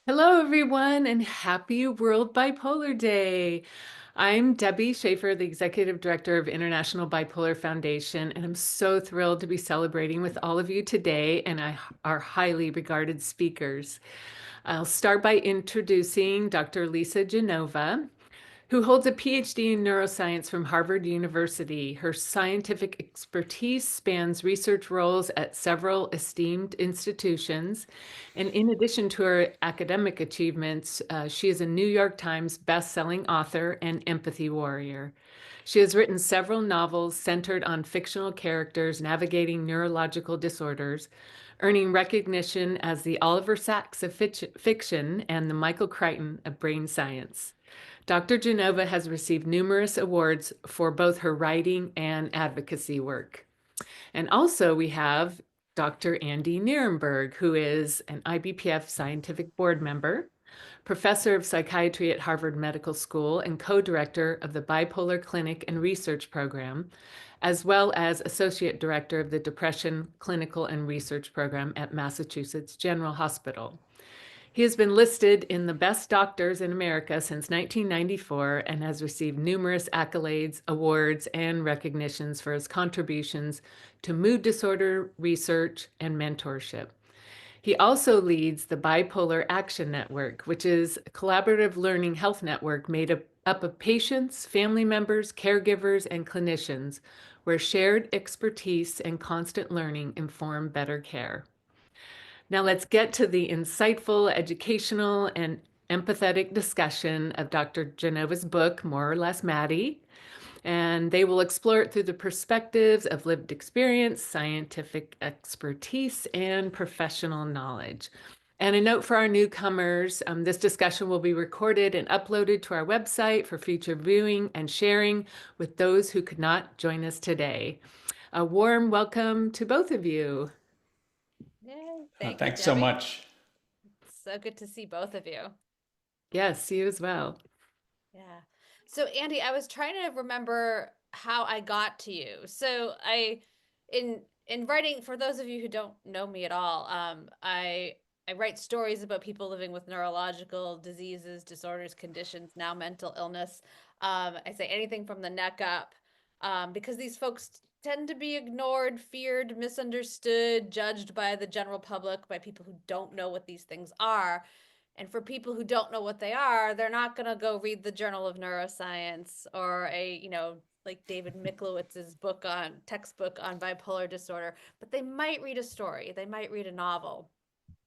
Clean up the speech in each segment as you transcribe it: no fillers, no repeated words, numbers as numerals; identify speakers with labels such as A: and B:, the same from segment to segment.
A: Hello, everyone, and happy World Bipolar Day. I'm Debbie Schaefer, the Executive Director of International Bipolar Foundation, and I'm so thrilled to be celebrating with all of you today and our highly regarded speakers. I'll start by introducing Dr. Lisa Genova, who holds a PhD in neuroscience from Harvard University. Her scientific expertise spans research roles at several esteemed institutions. And in addition to her academic achievements, she is a New York Times bestselling author and empathy warrior. She has written several novels centered on fictional characters navigating neurological disorders, earning recognition as the Oliver Sacks of fiction and the Michael Crichton of brain science. Dr. Genova has received numerous awards for both her writing and advocacy work. And also we have Dr. Andy Nierenberg, who is an IBPF scientific board member, professor of psychiatry at Harvard Medical School, and co-director of the Bipolar Clinic and Research Program, as well as associate director of the Depression Clinical and Research Program at Massachusetts General Hospital. He has been listed in the best doctors in America since 1994 and has received numerous accolades, awards, and recognitions for his contributions to mood disorder research and mentorship. He also leads the Bipolar Action Network, which is a collaborative learning health network made up of patients, family members, caregivers, and clinicians, where shared expertise and constant learning inform better care. Now let's get to the insightful, educational, and empathetic discussion of Dr. Genova's book, More or Less Maddy. And they will explore it through the perspectives of lived experience, scientific expertise, and professional knowledge. And a note for our newcomers, this discussion will be recorded and uploaded to our website for future viewing and sharing with those who could not join us today. A warm welcome to both of you.
B: Yay. Thank you,
C: Thanks so
B: Debbie.
C: much.
B: It's so good to see both of you.
A: Yes, you as well.
B: Yeah. So Andy, I was trying to remember how I got to you. In writing, for those of you who don't know me at all, I write stories about people living with neurological diseases, disorders, conditions, now mental illness. I say anything from the neck up, because these folks tend to be ignored, feared, misunderstood, judged by the general public, by people who don't know what these things are. And for people who don't know what they are, they're not going to go read the Journal of Neuroscience or like David Miklowitz's textbook on bipolar disorder, but they might read a story, they might read a novel.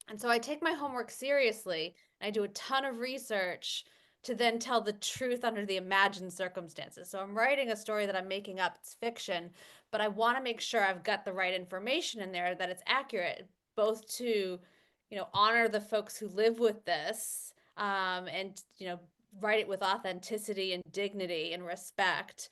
B: And so I take my homework seriously and I do a ton of research to then tell the truth under the imagined circumstances. So I'm writing a story that I'm making up, it's fiction, but I want to make sure I've got the right information in there, that it's accurate, both to, honor the folks who live with this, and, write it with authenticity and dignity and respect.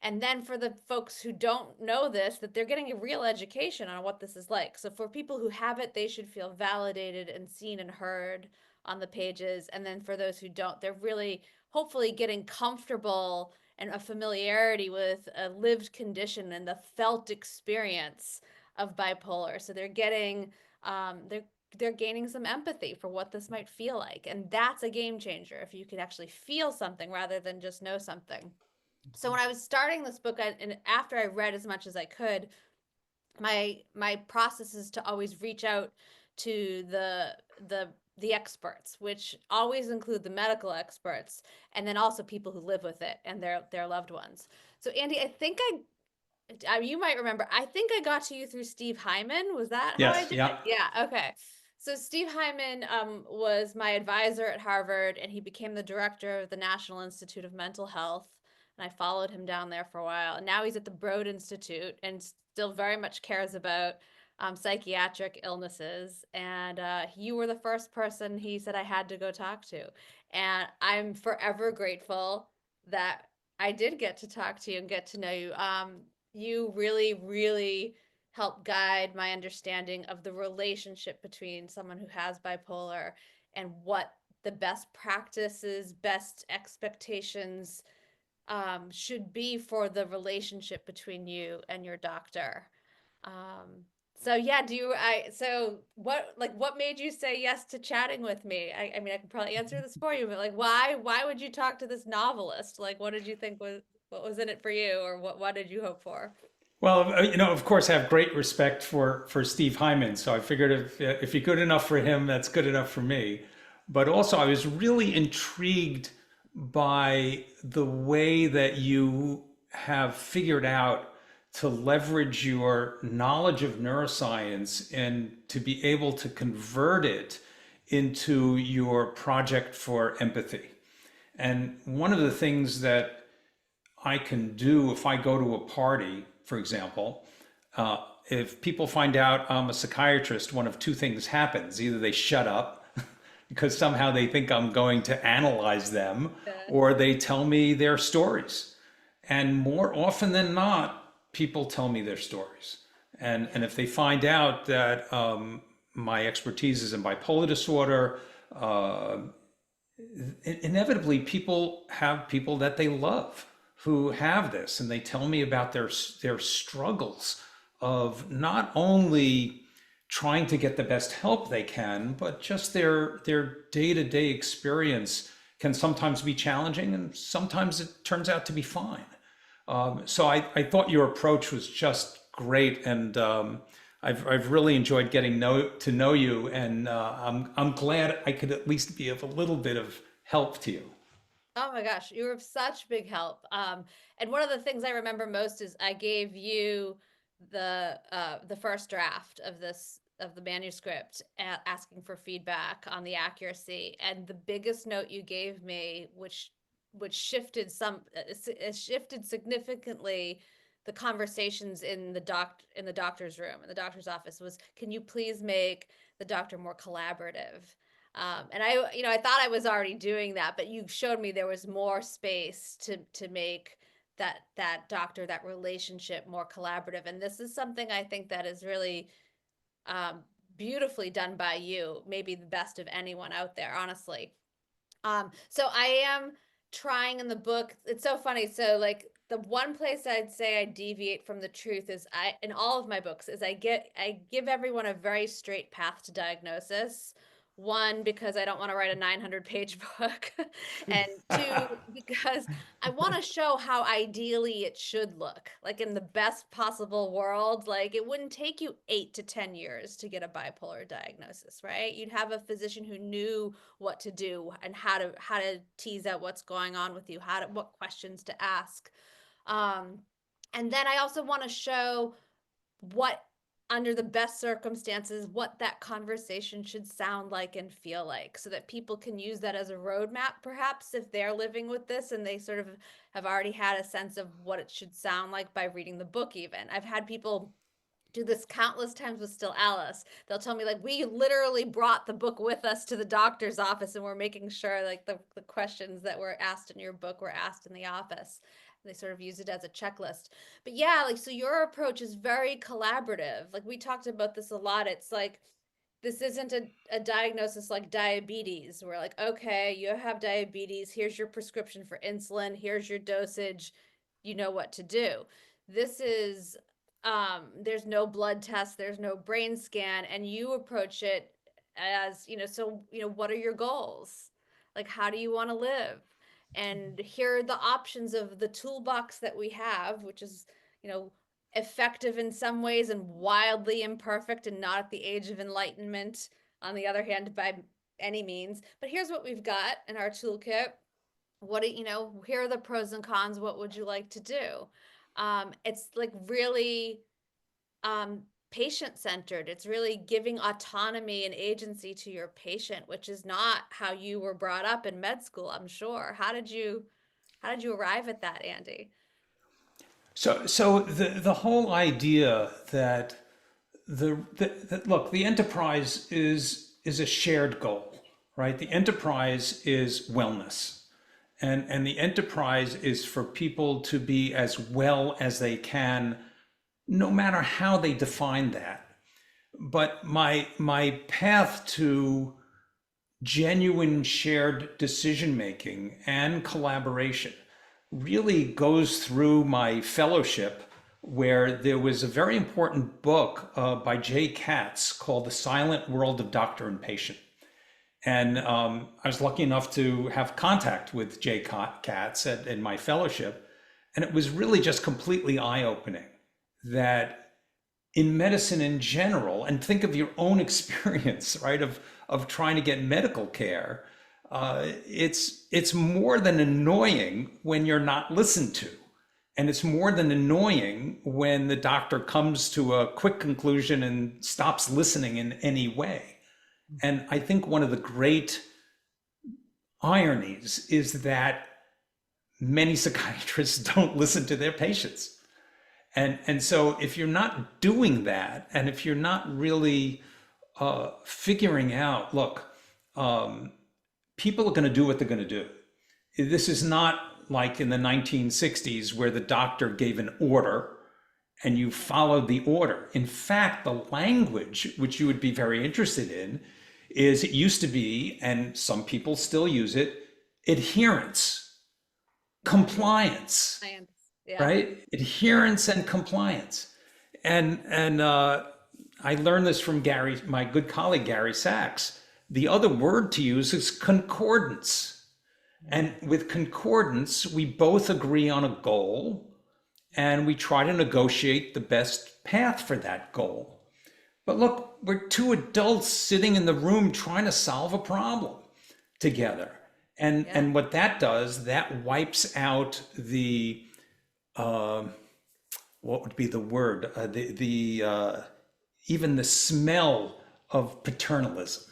B: And then for the folks who don't know this, that they're getting a real education on what this is like. So for people who have it, they should feel validated and seen and heard on the pages. And then for those who don't, they're really hopefully getting comfortable and a familiarity with a lived condition and the felt experience of bipolar. So they're getting they're gaining some empathy for what this might feel like. And that's a game changer if you can actually feel something rather than just know something. So when I was starting this book, and after I read as much as I could, my process is to always reach out to the experts, which always include the medical experts, and then also people who live with it and their loved ones. So Andy, I think you might remember, I think I got to you through Steve Hyman. Was that how I
C: Yes,
B: did it?
C: yeah.
B: Yeah, okay. So Steve Hyman was my advisor at Harvard, and he became the director of the National Institute of Mental Health. And I followed him down there for a while. And now he's at the Broad Institute and still very much cares about psychiatric illnesses. And you were the first person he said I had to go talk to. And I'm forever grateful that I did get to talk to you and get to know you. You really, really help guide my understanding of the relationship between someone who has bipolar and what the best practices, best expectations should be for the relationship between you and your doctor. Um, So yeah, so what made you say yes to chatting with me? I mean, I can probably answer this for you, but like why would you talk to this novelist? Like what did you think was what was in it for you, or what did you hope for?
C: Well, of course, I have great respect for Steve Hyman. So I figured if you're good enough for him, that's good enough for me. But also, I was really intrigued by the way that you have figured out to leverage your knowledge of neuroscience and to be able to convert it into your project for empathy. And one of the things that I can do if I go to a party, for example, uh, if people find out I'm a psychiatrist, one of two things happens. Either they shut up because somehow they think I'm going to analyze them,
B: Uh,
C: or they tell me their stories. And more often than not, people tell me their stories. And if they find out that my expertise is in bipolar disorder, uh, inevitably people have people that they love who have this, and they tell me about their struggles of not only trying to get the best help they can, but just their day-to-day experience can sometimes be challenging, and sometimes it turns out to be fine. So I thought your approach was just great, and I've really enjoyed getting to know you, and I'm glad I could at least be of a little bit of help to you.
B: Oh my gosh, you were of such big help. And one of the things I remember most is I gave you the first draft of the manuscript, asking for feedback on the accuracy. And the biggest note you gave me, which it shifted significantly the conversations in the doctor's room, in the doctor's office, was, can you please make the doctor more collaborative? And I thought I was already doing that, but you showed me there was more space to make that doctor, that relationship, more collaborative. And this is something I think that is really um, beautifully done by you, maybe the best of anyone out there, honestly. So I am trying in the book. It's so funny. So like the one place I'd say I deviate from the truth is in all of my books is I give everyone a very straight path to diagnosis. One, because I don't want to write a 900-page book, and two, because I want to show how ideally it should look. Like in the best possible world, like it wouldn't take you 8 to 10 years to get a bipolar diagnosis, right? You'd have a physician who knew what to do and how to tease out what's going on with you, what questions to ask. Um, and then I also want to show what, under the best circumstances, what that conversation should sound like and feel like, so that people can use that as a roadmap, perhaps if they're living with this and they sort of have already had a sense of what it should sound like by reading the book. Even I've had people do this countless times with Still Alice. They'll tell me like, we literally brought the book with us to the doctor's office, and we're making sure like the questions that were asked in your book were asked in the office. They sort of use it as a checklist. But yeah, like, so your approach is very collaborative. Like we talked about this a lot. It's like, this isn't a diagnosis like diabetes, where like, okay, you have diabetes, here's your prescription for insulin, here's your dosage, you know what to do. This is there's no blood test, there's no brain scan, and you approach it as, so, what are your goals? Like, how do you want to live? And here are the options of the toolbox that we have, which is, you know, effective in some ways and wildly imperfect and not at the age of enlightenment, on the other hand, by any means. But here's what we've got in our toolkit. Here are the pros and cons. What would you like to do? It's like really patient centered. It's really giving autonomy and agency to your patient, which is not how you were brought up in med school, I'm sure. How did you arrive at that, Andy?
C: So the whole idea that look, the enterprise is a shared goal, right? The enterprise is wellness, and the enterprise is for people to be as well as they can, no matter how they define that. But my path to genuine shared decision making and collaboration really goes through my fellowship where there was a very important book by Jay Katz called The Silent World of Doctor and Patient. And I was lucky enough to have contact with Jay Katz in my fellowship. And it was really just completely eye opening that in medicine in general, and think of your own experience, right, of trying to get medical care, it's more than annoying when you're not listened to. And it's more than annoying when the doctor comes to a quick conclusion and stops listening in any way. And I think one of the great ironies is that many psychiatrists don't listen to their patients. And so if you're not doing that, and if you're not really figuring out, look, people are going to do what they're going to do. This is not like in the 1960s where the doctor gave an order and you followed the order. In fact, the language, which you would be very interested in, is it used to be, and some people still use it, adherence, compliance,
B: Science. Yeah.
C: right? Adherence and compliance. And I learned this from Gary, my good colleague Gary Sachs. The other word to use is concordance. And with concordance, we both agree on a goal and we try to negotiate the best path for that goal. But look, we're two adults sitting in the room trying to solve a problem together. And what that does, that wipes out the what would be the word? Even the smell of paternalism,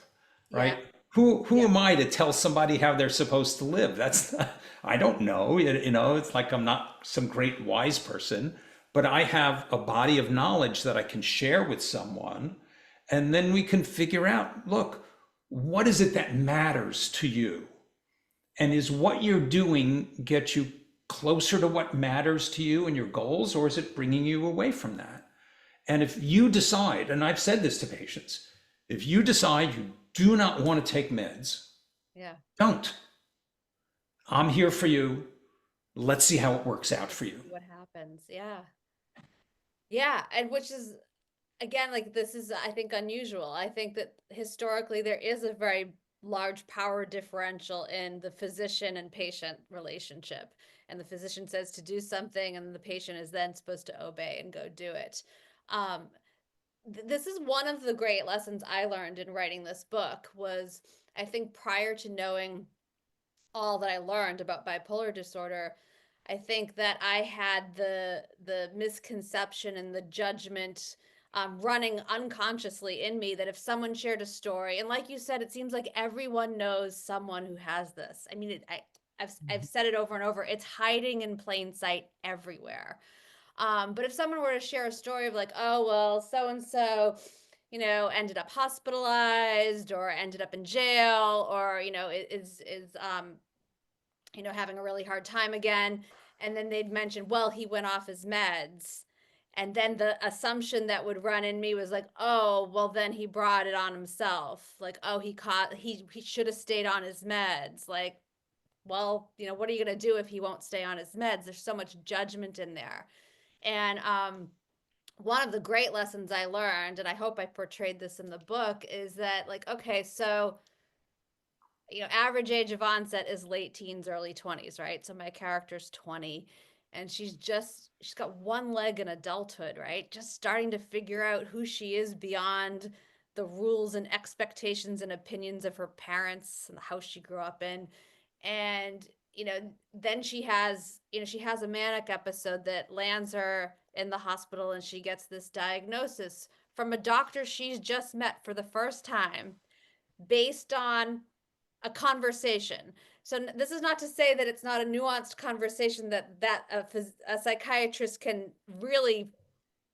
C: right?
B: Yeah.
C: Who am I to tell somebody how they're supposed to live? That's not, I don't know. It's like I'm not some great wise person, but I have a body of knowledge that I can share with someone, and then we can figure out, look, what is it that matters to you? And is what you're doing get you closer to what matters to you and your goals, or is it bringing you away from that? And if you decide, and I've said this to patients, if you decide you do not want to take meds, don't. I'm here for you. Let's see how it works out for you.
B: What happens? Yeah. Yeah. And which is, again, like this is, I think, unusual. I think that historically there is a very large power differential in the physician and patient relationship. And the physician says to do something, and the patient is then supposed to obey and go do it. This is one of the great lessons I learned in writing this book was, I think, prior to knowing all that I learned about bipolar disorder, I think that I had the misconception and the judgment running unconsciously in me that if someone shared a story, and like you said, it seems like everyone knows someone who has this. I mean, I've said it over and over. It's hiding in plain sight everywhere. But if someone were to share a story of like, oh, well, so-and-so, ended up hospitalized or ended up in jail or, is having a really hard time again. And then they'd mention, well, he went off his meds. And then the assumption that would run in me was like, oh, well, then he brought it on himself. Like, oh, he should have stayed on his meds. Like, well, what are you going to do if he won't stay on his meds? There's so much judgment in there. And one of the great lessons I learned, and I hope I portrayed this in the book, is that like, okay, so, average age of onset is late teens, early 20s, right? So my character's 20 and she's got one leg in adulthood, right? Just starting to figure out who she is beyond the rules and expectations and opinions of her parents and the house she grew up in. And then she has a manic episode that lands her in the hospital, and she gets this diagnosis from a doctor she's just met for the first time based on a conversation. So this is not to say that it's not a nuanced conversation that a psychiatrist can really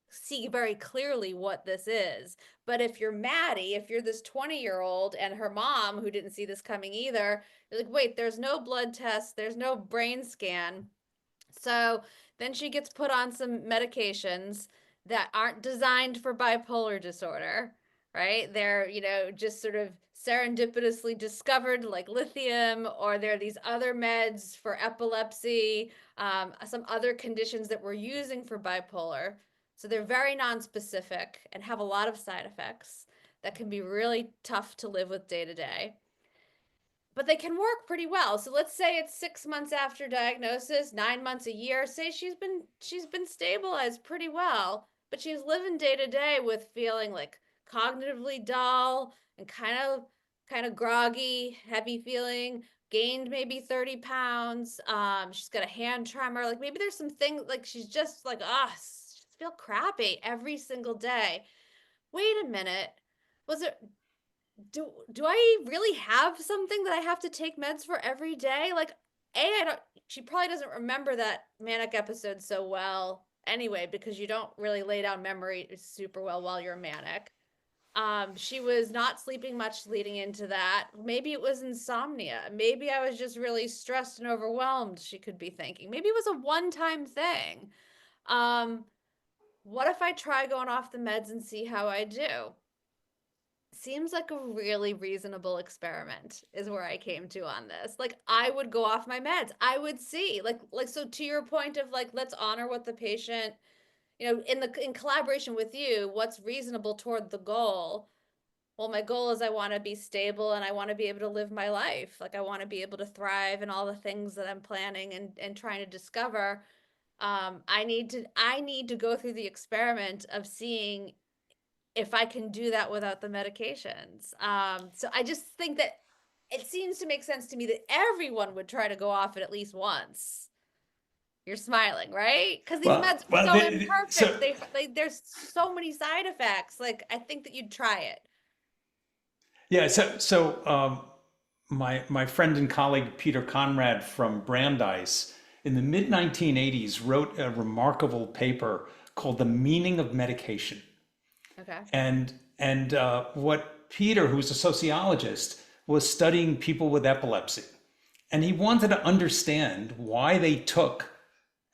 B: see very clearly what this is. But if you're Maddie, if you're this 20-year-old and her mom who didn't see this coming either, you're like, wait, there's no blood test, there's no brain scan. So then she gets put on some medications that aren't designed for bipolar disorder, right? They're, just sort of serendipitously discovered, like lithium, or there are these other meds for epilepsy, some other conditions that we're using for bipolar. So they're very nonspecific and have a lot of side effects that can be really tough to live with day to day. But they can work pretty well. So let's say it's 6 months after diagnosis, 9 months, a year. Say she's been stabilized pretty well, but she's living day to day with feeling like cognitively dull and kind of groggy, heavy feeling, gained maybe 30 pounds. She's got a hand tremor. Like maybe there's some things like she's just like, just feel crappy every single day. Wait a minute. Was it do I really have something that I have to take meds for every day? Like, I don't, she probably doesn't remember that manic episode so well anyway, because you don't really lay down memory super well while you're manic. She was not sleeping much leading into that. Maybe it was insomnia. Maybe I was just really stressed and overwhelmed, she could be thinking. Maybe it was a one-time thing. What if I try going off the meds and see how I do? Seems like a really reasonable experiment is where I came to on this. Like I would go off my meds. I would see like so to your point of like let's honor what the patient, in collaboration with you, what's reasonable toward the goal. Well, my goal is I want to be stable and I want to be able to live my life. Like I want to be able to thrive in all the things that I'm planning and trying to discover. I need to go through the experiment of seeing if I can do that without the medications. So I just think that it seems to make sense to me that everyone would try to go off it at least once. You're smiling, right? Because these meds are
C: Well,
B: so
C: so
B: imperfect. There's so many side effects. Like I think that you'd try it.
C: yeah, my friend and colleague Peter Conrad from Brandeis in the mid 1980s wrote a remarkable paper called "The Meaning of Medication."
B: Okay.
C: And what Peter, who's a sociologist, was studying people with epilepsy, and he wanted to understand why they took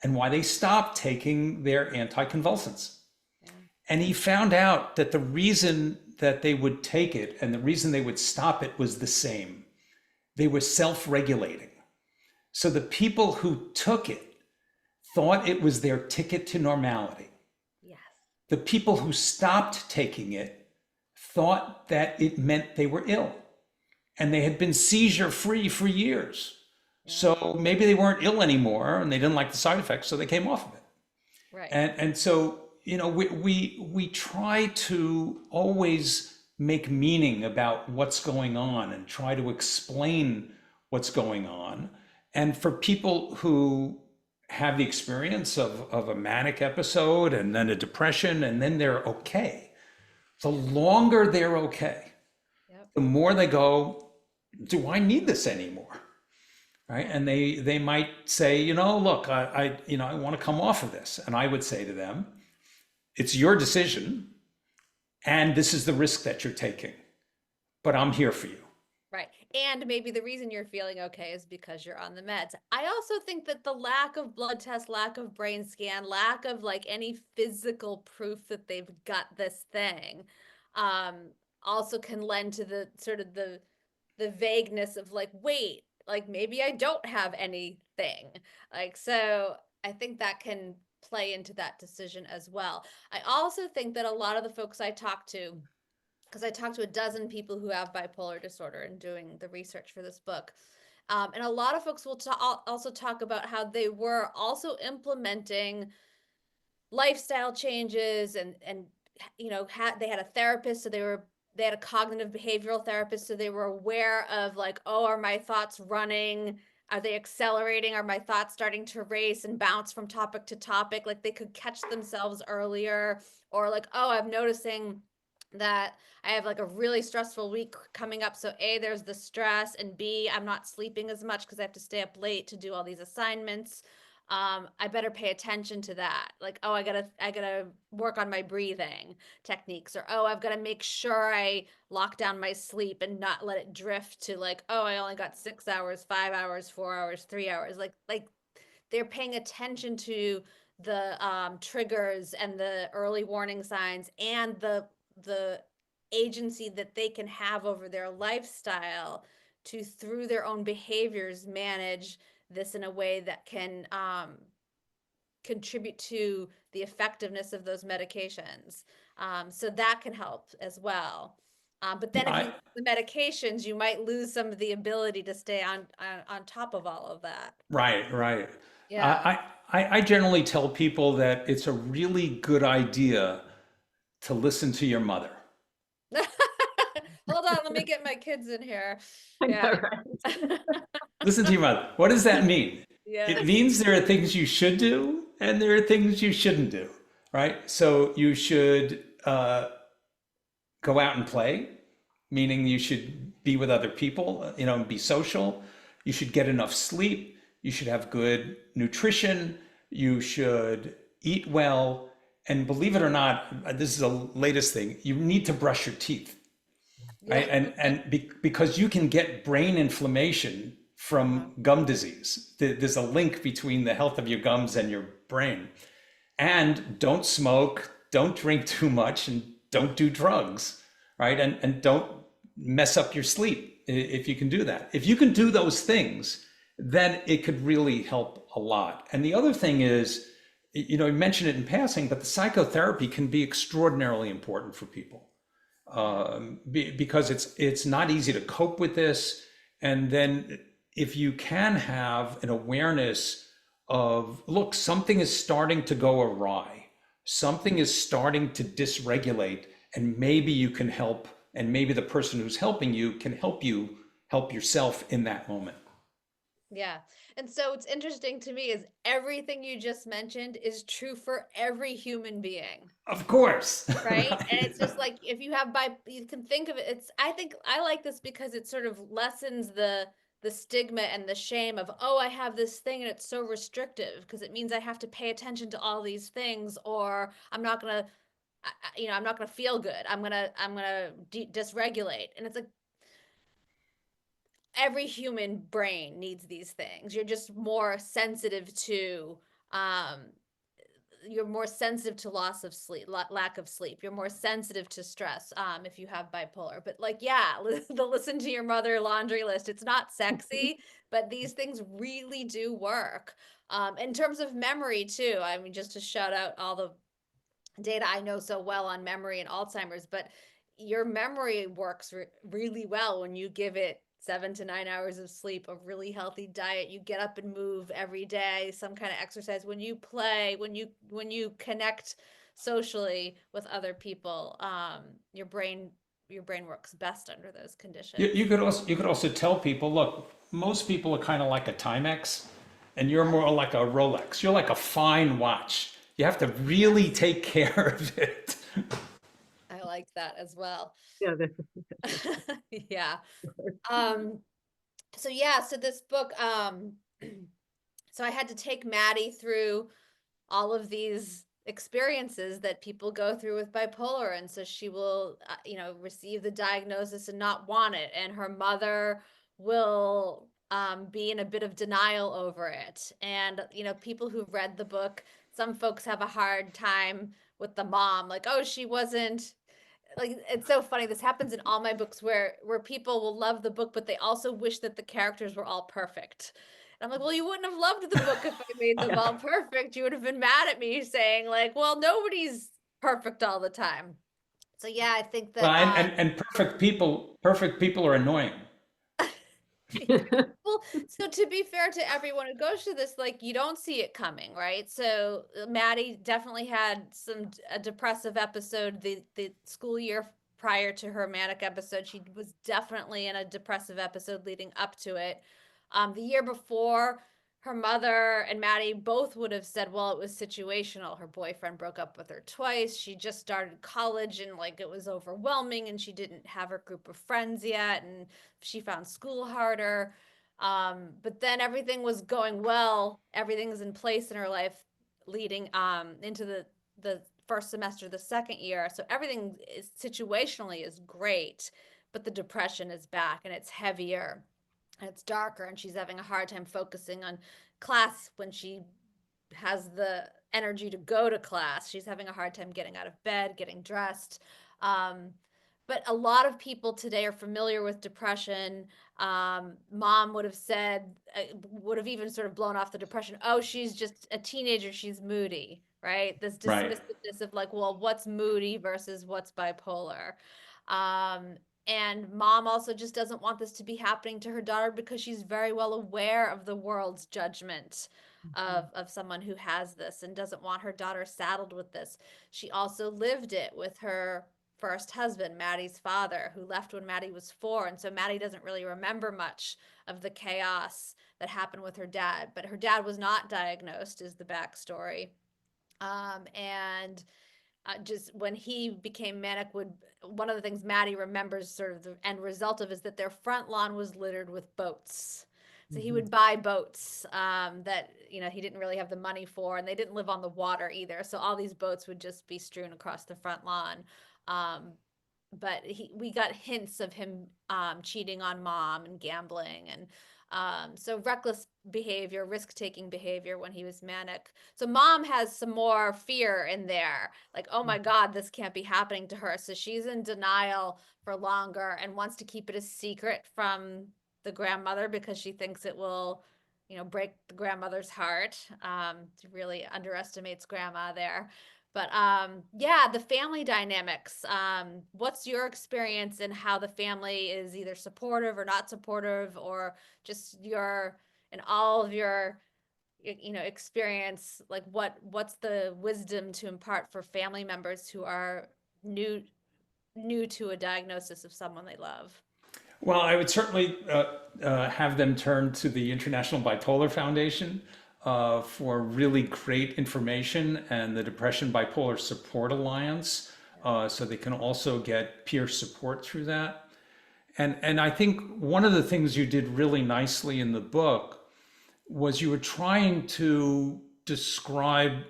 C: and why they stopped taking their anticonvulsants.
B: Yeah.
C: And he found out that the reason that they would take it and the reason they would stop it was the same. They were self-regulating. So the people who took it thought it was their ticket to normality.
B: Yes.
C: The people who stopped taking it thought that it meant they were ill and they had been seizure free for years.
B: Yeah.
C: So maybe they weren't ill anymore and they didn't like the side effects, so they came off of it.
B: Right.
C: And so, we try to always make meaning about what's going on and try to explain what's going on. And for people who have the experience of a manic episode and then a depression and then they're okay, the longer they're okay,
B: Yep.
C: the more they go, do I need this anymore? Right? And they might say, look, I want to come off of this. And I would say to them, it's your decision. And this is the risk that you're taking, but I'm here for you.
B: Right. And maybe the reason you're feeling okay is because you're on the meds. I also think that the lack of blood test, lack of brain scan, lack of like any physical proof that they've got this thing, also can lend to the sort of the vagueness of like, wait, like maybe I don't have anything. Like, so I think that can play into that decision as well. I also think that a lot of the folks I talk to, because I talked to a dozen people who have bipolar disorder and doing the research for this book. And a lot of folks will also talk about how they were also implementing lifestyle changes and they had a therapist, so they had a cognitive behavioral therapist, so they were aware of like, oh, are my thoughts running? Are they accelerating? Are my thoughts starting to race and bounce from topic to topic? Like they could catch themselves earlier, or like, oh, I'm noticing that I have like a really stressful week coming up. So A, there's the stress, and B, I'm not sleeping as much because I have to stay up late to do all these assignments. I better pay attention to that. Like, oh, I gotta work on my breathing techniques, or oh, I've got to make sure I lock down my sleep and not let it drift to like, oh, I only got 6 hours, 5 hours, 4 hours, 3 hours. Like they're paying attention to the triggers and the early warning signs and the agency that they can have over their lifestyle to, through their own behaviors, manage this in a way that can contribute to the effectiveness of those medications. So that can help as well. But then if you
C: I,
B: use the medications, you might lose some of the ability to stay on top of all of that.
C: right, right.
B: Yeah.
C: I generally tell people that it's a really good idea to listen to your mother.
B: Hold on, let me get my kids in here.
A: I know,
B: Yeah.
A: right?
C: Listen to your mother. What does that mean? It
B: Yes.
C: means there are things you should do and there are things you shouldn't do, right? So you should go out and play, meaning you should be with other people, and be social. You should get enough sleep. You should have good nutrition. You should eat well. And believe it or not, this is the latest thing, you need to brush your teeth,
B: Yeah.
C: right? Because you can get brain inflammation
B: Uh-huh.
C: from gum disease. There's a link between the health of your gums and your brain. And don't smoke, don't drink too much, and don't do drugs, right? And don't mess up your sleep if you can do that. If you can do those things, then it could really help a lot. And the other thing is, you mentioned it in passing, but the psychotherapy can be extraordinarily important for people, because it's not easy to cope with this. And then if you can have an awareness of, look, something is starting to go awry, something is starting to dysregulate, and maybe you can help, and maybe the person who's helping you can help you help yourself in that moment.
B: Yeah. And so what's interesting to me is everything you just mentioned is true for every human being.
C: Of course.
B: Right. And
C: Right.
B: it's just like, if you have you can think of it, I think I like this because it sort of lessens the stigma and the shame of, oh, I have this thing and it's so restrictive because it means I have to pay attention to all these things, or I'm not gonna, I'm not gonna feel good. I'm gonna dysregulate. And it's like every human brain needs these things. You're just more sensitive to um you're more sensitive to loss of sleep, lack of sleep. You're more sensitive to stress if you have bipolar. But like, yeah, the listen to your mother laundry list. It's not sexy, but these things really do work. In terms of memory too. I mean, just to shout out all the data I know so well on memory and Alzheimer's, but your memory works really well when you give it 7 to 9 hours of sleep, a really healthy diet, you get up and move every day, some kind of exercise, when you play, when you connect socially with other people, your brain works best under those
C: You,
B: conditions.
C: you could also tell people, look, most people are kind of like a Timex, and you're more like a Rolex. You're like a fine watch. You have to really
B: Yes,
C: take care of it.
B: I like that as well.
A: Yeah,
B: Yeah. Um, so yeah, so this book, so I had to take Maddie through all of these experiences that people go through with bipolar, and so she will receive the diagnosis and not want it, and her mother will be in a bit of denial over it. And people who've read the book, some folks have a hard time with the mom, like, oh, she wasn't, like, it's so funny, this happens in all my books where people will love the book but they also wish that the characters were all perfect. And I'm like, well, you wouldn't have loved the book if I made them all perfect. You would have been mad at me saying like, well, nobody's perfect all the time. So yeah, I think
C: Well,
B: that
C: and perfect people are annoying.
B: well, so to be fair to everyone who goes through this, like, you don't see it coming, right? So Maddie definitely had a depressive episode the school year prior to her manic episode. She was definitely in a depressive episode leading up to it. The year before, her mother and Maddie both would have said, well, it was situational. Her boyfriend broke up with her twice. She just started college and like it was overwhelming and she didn't have her group of friends yet. And she found school harder. But then everything was going well. Everything's in place in her life leading into the first semester, the second year. So everything is situationally is great, but the depression is back and it's heavier and it's darker and she's having a hard time focusing on class when she has the energy to go to class. She's having a hard time getting out of bed, getting dressed. Um, but a lot of people today are familiar with depression. Mom would have said, would have even sort of blown off the depression. Oh, she's just a teenager. She's moody, right? This
C: Right.
B: dismissiveness of like, well, what's moody versus what's bipolar? Um, and mom also just doesn't want this to be happening to her daughter because she's very well aware of the world's judgment of someone who has this and doesn't want her daughter saddled with this. She also lived it with her first husband, Maddie's father, who left when Maddie was 4. And so Maddie doesn't really remember much of the chaos that happened with her dad. But her dad was not diagnosed, is the backstory. And just when he became manic, would one of the things Maddie remembers sort of the end result of is that their front lawn was littered with boats. So he would buy boats that he didn't really have the money for, and they didn't live on the water either. So all these boats would just be strewn across the front lawn. Um, but we got hints of him cheating on mom and gambling and so reckless behavior, risk-taking behavior when he was manic. So mom has some more fear in there, like, oh my God, this can't be happening to her. So she's in denial for longer and wants to keep it a secret from the grandmother because she thinks it will, break the grandmother's heart. She really underestimates grandma there. But yeah, the family dynamics. What's your experience in how the family is either supportive or not supportive, or just in all of your experience, like what's the wisdom to impart for family members who are new to a diagnosis of someone they love?
C: Well, I would certainly have them turn to the International Bipolar Foundation for really great information, and the Depression Bipolar Support Alliance, so they can also get peer support through that. And I think one of the things you did really nicely in the book was you were trying to describe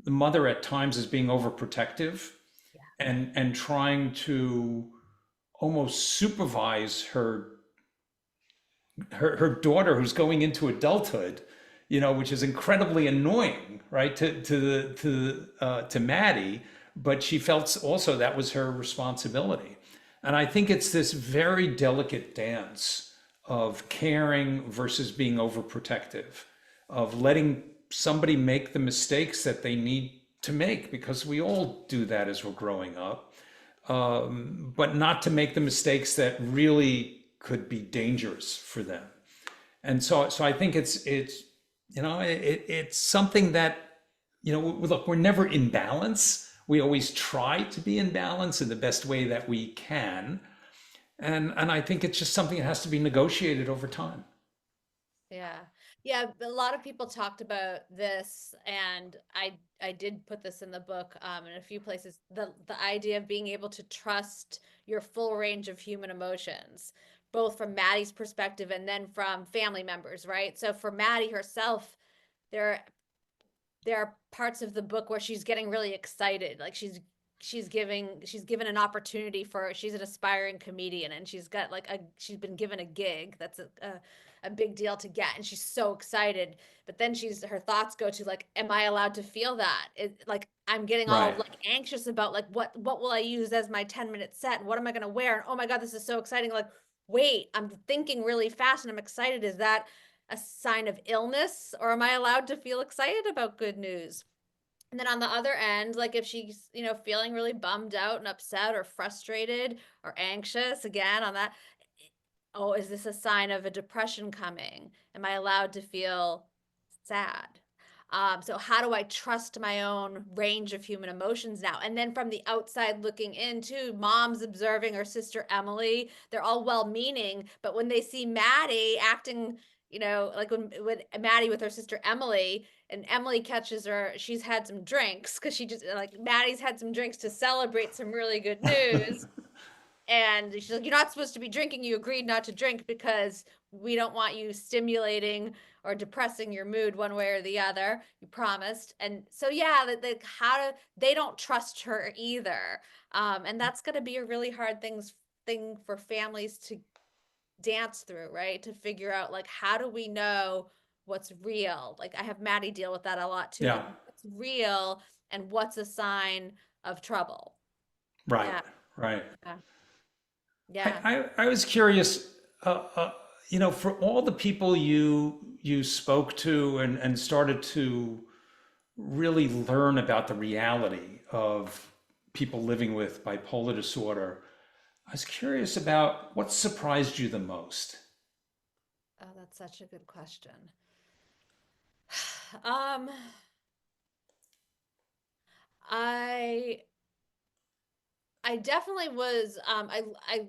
C: the mother at times as being overprotective, and trying to almost supervise her daughter who's going into adulthood, which is incredibly annoying, right, to Maddie, but she felt also that was her responsibility. And I think it's this very delicate dance of caring versus being overprotective, of letting somebody make the mistakes that they need to make, because we all do that as we're growing up, but not to make the mistakes that really could be dangerous for them. And so I think it's something that, look, we're never in balance. We always try to be in balance in the best way that we can. And I think it's just something that has to be negotiated over time.
B: Yeah. Yeah, a lot of people talked about this, and I did put this in the book in a few places, the idea of being able to trust your full range of human emotions, both from Maddie's perspective and then from family members, right? So for Maddie herself, there there are parts of the book where she's getting really excited, like she's given an opportunity for, she's an aspiring comedian, and she's been given a gig that's a big deal to get, and she's so excited. But then her thoughts go to like, am I allowed to feel that? Like, I'm getting all
C: Right.
B: like anxious about like what will I use as my 10-minute set, and what am I going to wear, and oh my God, this is so exciting. Like, wait, I'm thinking really fast and I'm excited. Is that a sign of illness, or am I allowed to feel excited about good news? And then on the other end, like if she's, feeling really bummed out and upset or frustrated or anxious, again, on that, oh, is this a sign of a depression coming? Am I allowed to feel sad? So how do I trust my own range of human emotions now? And then from the outside looking in too, mom's observing her sister Emily. They're all well-meaning, but when they see Maddie acting, like when Maddie with her sister Emily, and Emily catches her, she's had some drinks because she just like Maddie's had some drinks to celebrate some really good news. And she's like, you're not supposed to be drinking. You agreed not to drink because we don't want you stimulating or depressing your mood one way or the other. You promised. And so, yeah, they don't trust her either. And that's going to be a really hard thing for families to dance through, right? To figure out, like, how do we know what's real? Like, I have Maddie deal with that a lot too. Like,
C: Yeah.
B: what's real and what's a sign of trouble?
C: Right.
B: Yeah.
C: Right.
B: Yeah. Yeah.
C: I was curious, you know, for all the people you spoke to and started to really learn about the reality of people living with bipolar disorder, I was curious about what surprised you the most.
B: Oh, that's such a good question. Um, I I definitely was I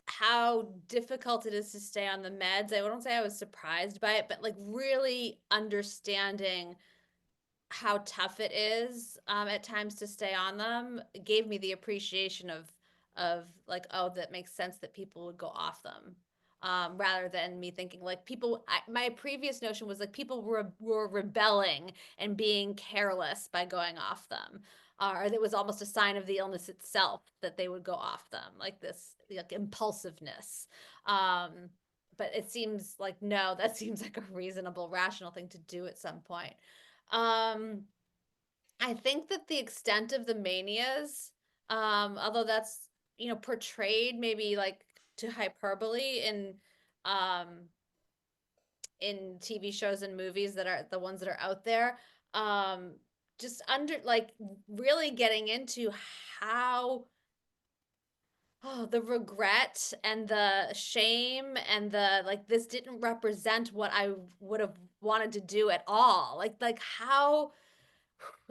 B: how difficult it is to stay on the meds. I wouldn't say I was surprised by it, but like really understanding how tough it is at times to stay on them gave me the appreciation of like, oh, that makes sense that people would go off them, rather than me thinking like my previous notion was like people were rebelling and being careless by going off them, or it was almost a sign of the illness itself that they would go off them, like this like impulsiveness. um but it seems like no, that seems like a reasonable rational thing to do at some point. um, I think that the extent of the manias, although that's, portrayed maybe like to hyperbole um in TV shows and movies that are the ones that are out there, um, just under like really getting into how, oh, the regret and the shame and the like this didn't represent what I would have wanted to do at all. Like how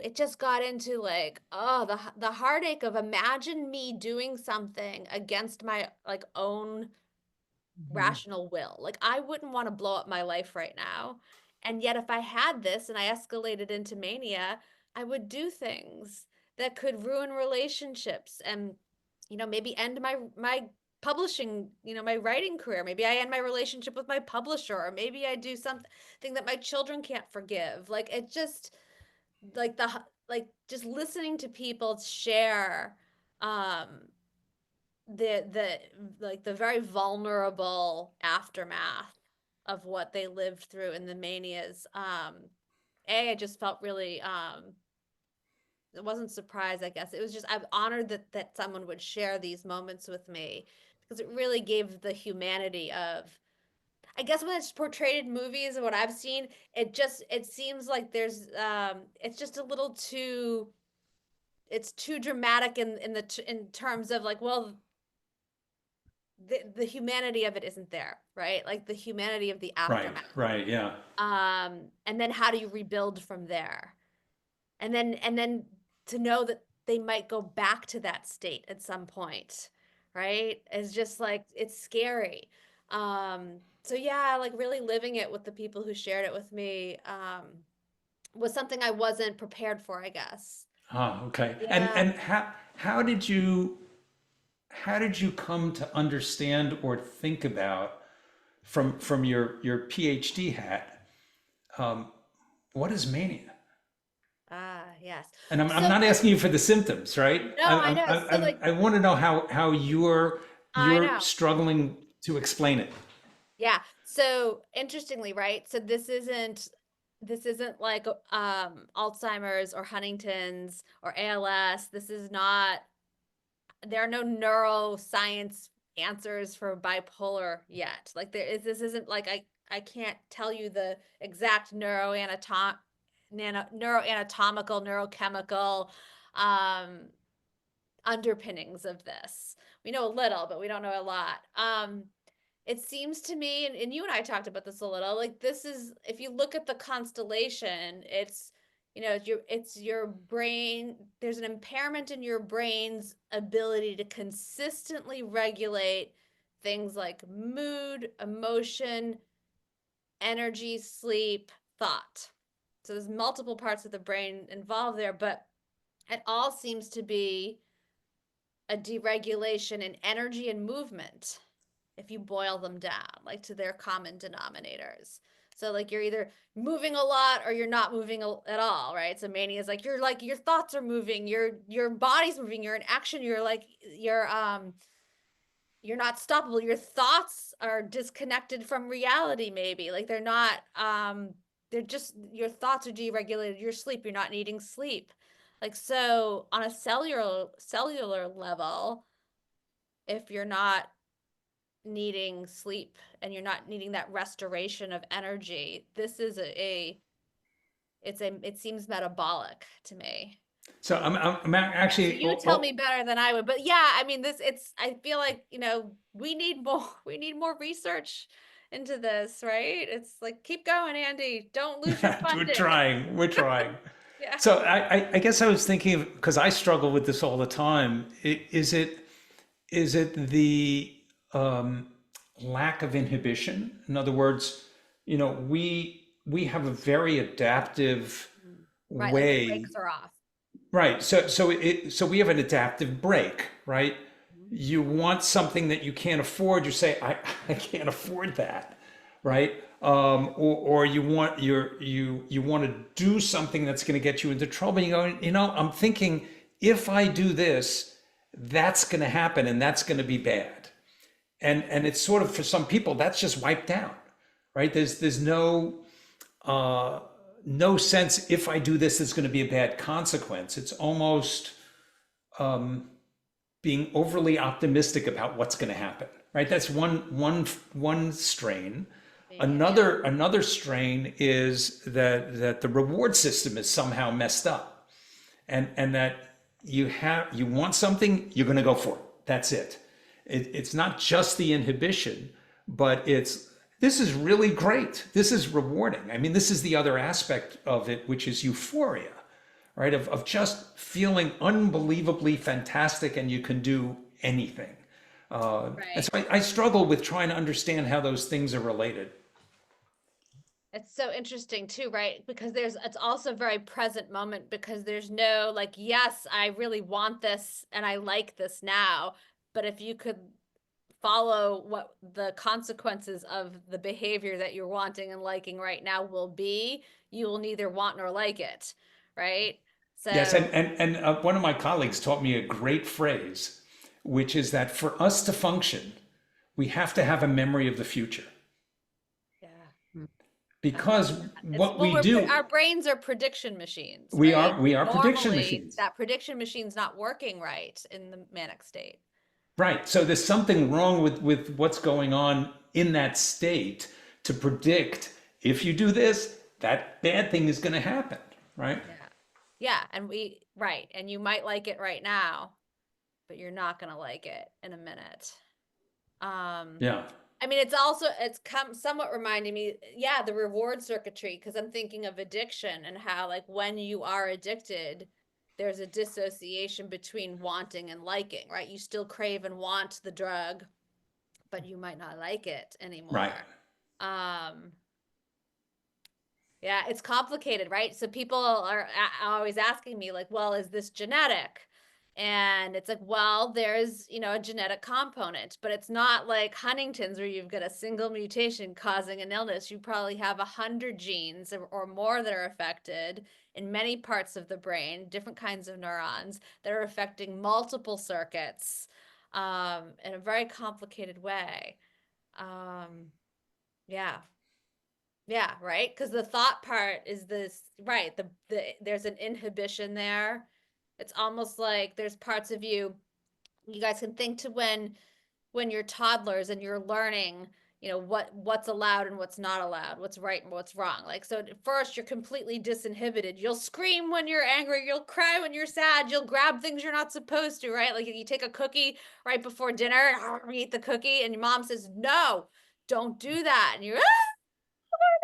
B: it just got into like, oh, the heartache of imagine me doing something against my like own
C: Mhm.
B: rational will. Like I wouldn't want to blow up my life right now. And yet if I had this and I escalated into mania, I would do things that could ruin relationships and, maybe end my publishing, my writing career. Maybe I end my relationship with my publisher, or maybe I do something that my children can't forgive. Like it just like just listening to people share um the like the very vulnerable aftermath of what they lived through in the manias. I just felt really it wasn't surprised, I guess. It was just I'm honored that someone would share these moments with me, because it really gave the humanity of, I guess when it's portrayed in movies and what I've seen, it seems like there's it's just a little too, it's too dramatic in terms of like, well, the humanity of it isn't there, right? Like the humanity of the
C: Right,
B: aftermath.
C: right, yeah.
B: And then how do you rebuild from there? And then to know that they might go back to that state at some point, right? It's just like it's scary. So yeah, like really living it with the people who shared it with me was something I wasn't prepared for, I guess.
C: Ah, okay.
B: Yeah.
C: And how did you come to understand or think about from your PhD hat, um, what is mania?
B: Ah, yes.
C: And I'm
B: So
C: not
B: for
C: asking you for the symptoms, right?
B: no, I know. So like
C: I want to know how
B: I
C: you're
B: know.
C: struggling to explain it.
B: Yeah. So interestingly, right? So this isn't like Alzheimer's or Huntington's or ALS. This is not, there are no neuroscience answers for bipolar yet. Like this isn't like I can't tell you the exact neuroanatomical, neurochemical um underpinnings of this. We know a little, but we don't know a lot. It seems to me, and you and I talked about this a little, like this is, if you look at the constellation, it's, it's your brain, there's an impairment in your brain's ability to consistently regulate things like mood, emotion, energy, sleep, thought. So there's multiple parts of the brain involved there, but it all seems to be a deregulation in energy and movement if you boil them down, like to their common denominators. So like you're either moving a lot or you're not moving at all, right? So mania is like your thoughts are moving, your body's moving, you're in action, you're not stoppable. Your thoughts are disconnected from reality, maybe. Like they're just, your thoughts are deregulated. Your sleep, you're not needing sleep. Like so on a cellular level, if you're not needing sleep and you're not needing that restoration of energy, this is it seems metabolic to me.
C: So I'm actually,
B: You tell me better than I would, but yeah, I mean, I feel like, we need more, we need more research into this, right? It's like, keep going, Andy. Don't lose your
C: we're
B: funding.
C: trying, we're trying.
B: Yeah.
C: So I guess I was thinking of, because I struggle with this all the time. Is it the um, lack of inhibition? In other words, we have a very adaptive
B: Right, like the
C: way.
B: brakes are off.
C: Right. So we have an adaptive break, right?
B: Mhm.
C: You want something that you can't afford, you say, I can't afford that, right? Or you want to do something that's going to get you into trouble. You go, I'm thinking if I do this, that's going to happen and that's going to be bad. And it's sort of, for some people, that's just wiped out, right? There's uh, no sense, if I do this, it's going to be a bad consequence. It's almost being overly optimistic about what's going to happen, right? That's one strain.
B: Yeah.
C: Another strain is that the reward system is somehow messed up, and that you want something, you're going to go for it. That's it. It's not just the inhibition, but this is really great. This is rewarding. I mean, this is the other aspect of it, which is euphoria, right? Of just feeling unbelievably fantastic and you can do anything. And
B: Right.
C: so I struggle with trying to understand how those things are related.
B: It's so interesting too, right? Because it's also a very present moment because there's no like, yes, I really want this and I like this now. But if you could follow what the consequences of the behavior that you're wanting and liking right now will be, you will neither want nor like it, right?
C: Yes,
B: So,
C: one of my colleagues taught me a great phrase, which is that for us to function, we have to have a memory of the future.
B: yeah, I love
C: Because
B: that. It's
C: what
B: well,
C: we do,
B: our brains are prediction machines,
C: we
B: right?
C: are we are prediction
B: Normally,
C: machines.
B: that prediction machine's not working right in the manic state.
C: Right. So there's something wrong with what's going on in that state to predict, if you do this, that bad thing is going to happen. Right.
B: Yeah. Yeah, and right, and you might like it right now, but you're not gonna like it in a minute. Um,
C: Yeah.
B: I mean, it's come somewhat reminding me, yeah, the reward circuitry, because I'm thinking of addiction and how like when you are addicted, there's a dissociation between wanting and liking, right? You still crave and want the drug, but you might not like it
C: Right.
B: anymore. Um, Yeah, it's complicated, right? So people are always asking me like, well, is this genetic? And it's like, well, there's, a genetic component, but it's not like Huntington's where you've got a single mutation causing an illness. You probably have 100 genes or more that are affected in many parts of the brain, different kinds of neurons that are affecting multiple circuits in a very complicated way. Um, yeah. Yeah, right. Because the thought part is this, right? There's an inhibition there. It's almost like there's parts of you guys can think to when you're toddlers and you're learning, what's allowed and what's not allowed, what's right and what's wrong. Like so at first you're completely disinhibited. You'll scream when you're angry, you'll cry when you're sad, you'll grab things you're not supposed to, right? Like if you take a cookie right before dinner, eat the cookie, and your mom says, "No, don't do that." And you're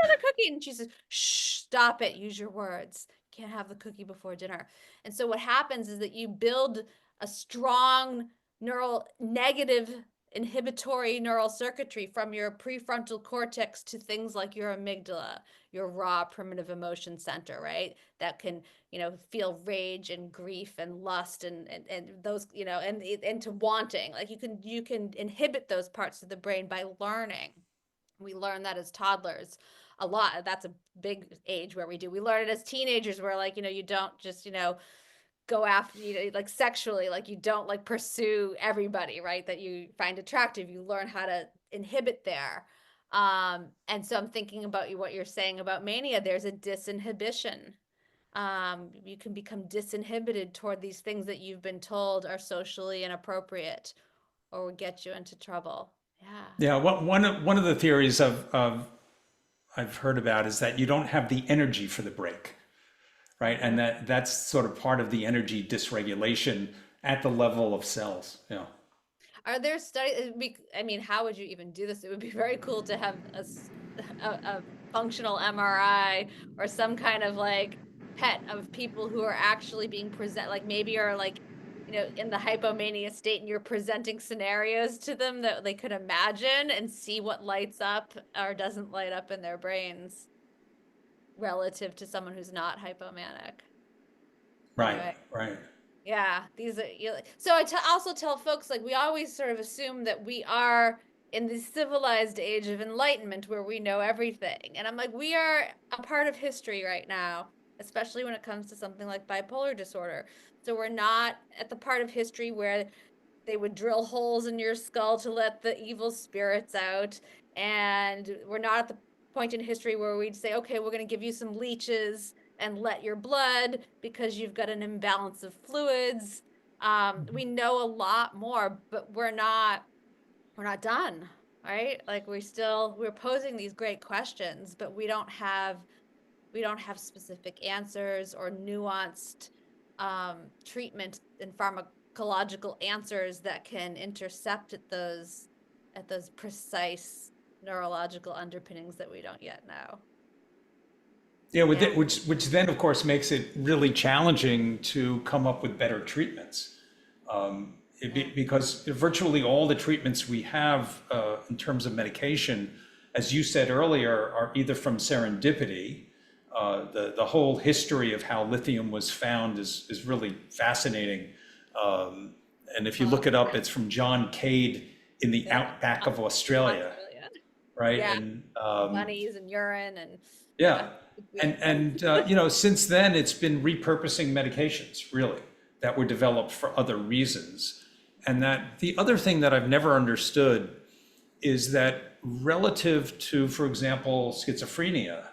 B: another cookie. And she says, shh, stop it. Use your words. You can't have the cookie before dinner. And so what happens is that you build a strong negative inhibitory neural circuitry from your prefrontal cortex to things like your amygdala, your raw primitive emotion center, right? That can, feel rage and grief and lust and those, and to wanting. Like you can inhibit those parts of the brain by learning. We learn that as toddlers a lot. That's a big age where we do. We learn it as teenagers where like, you don't just, go after, like sexually, like you don't like pursue everybody, right? That you find attractive. You learn how to inhibit there. And so I'm thinking about what you're saying about mania. There's a disinhibition. You can become disinhibited toward these things that you've been told are socially inappropriate or would get you into trouble. Yeah.
C: Yeah, one of the theories of I've heard about is that you don't have the energy for the break, right?
B: Mhm.
C: And that's sort of part of the energy dysregulation at the level of cells. Yeah.
B: Are there studies? I mean, how would you even do this? It would be very cool to have a functional MRI or some kind of like PET of people who are actually being like maybe are like, in the hypomania state and you're presenting scenarios to them that they could imagine and see what lights up or doesn't light up in their brains relative to someone who's not hypomanic.
C: Right,
B: Anyway.
C: right.
B: Yeah, these are so I also tell folks like we always sort of assume that we are in the civilized age of enlightenment where we know everything. And I'm like, we are a part of history right now, especially when it comes to something like bipolar disorder. So we're not at the part of history where they would drill holes in your skull to let the evil spirits out. And we're not at the point in history where we'd say, okay, we're going to give you some leeches and let your blood because you've got an imbalance of fluids. We know a lot more, but we're not done, right? Like we're posing these great questions, but we don't have specific answers or nuanced treatment and pharmacological answers that can intercept at those precise neurological underpinnings that we don't yet know.
C: Yeah,
B: Yeah.
C: which then of course makes it really challenging to come up with better treatments. Because virtually all the treatments we have in terms of medication, as you said earlier, are either from serendipity. The whole history of how lithium was found is really fascinating. And if you look it up, it's from John Cade in the
B: Yeah.
C: outback of Australia,
B: Australia.
C: right?
B: Yeah.
C: And
B: Bunnies and urine and yeah.
C: yeah, and since then it's been repurposing medications really that were developed for other reasons. And that the other thing that I've never understood is that relative to, for example, schizophrenia,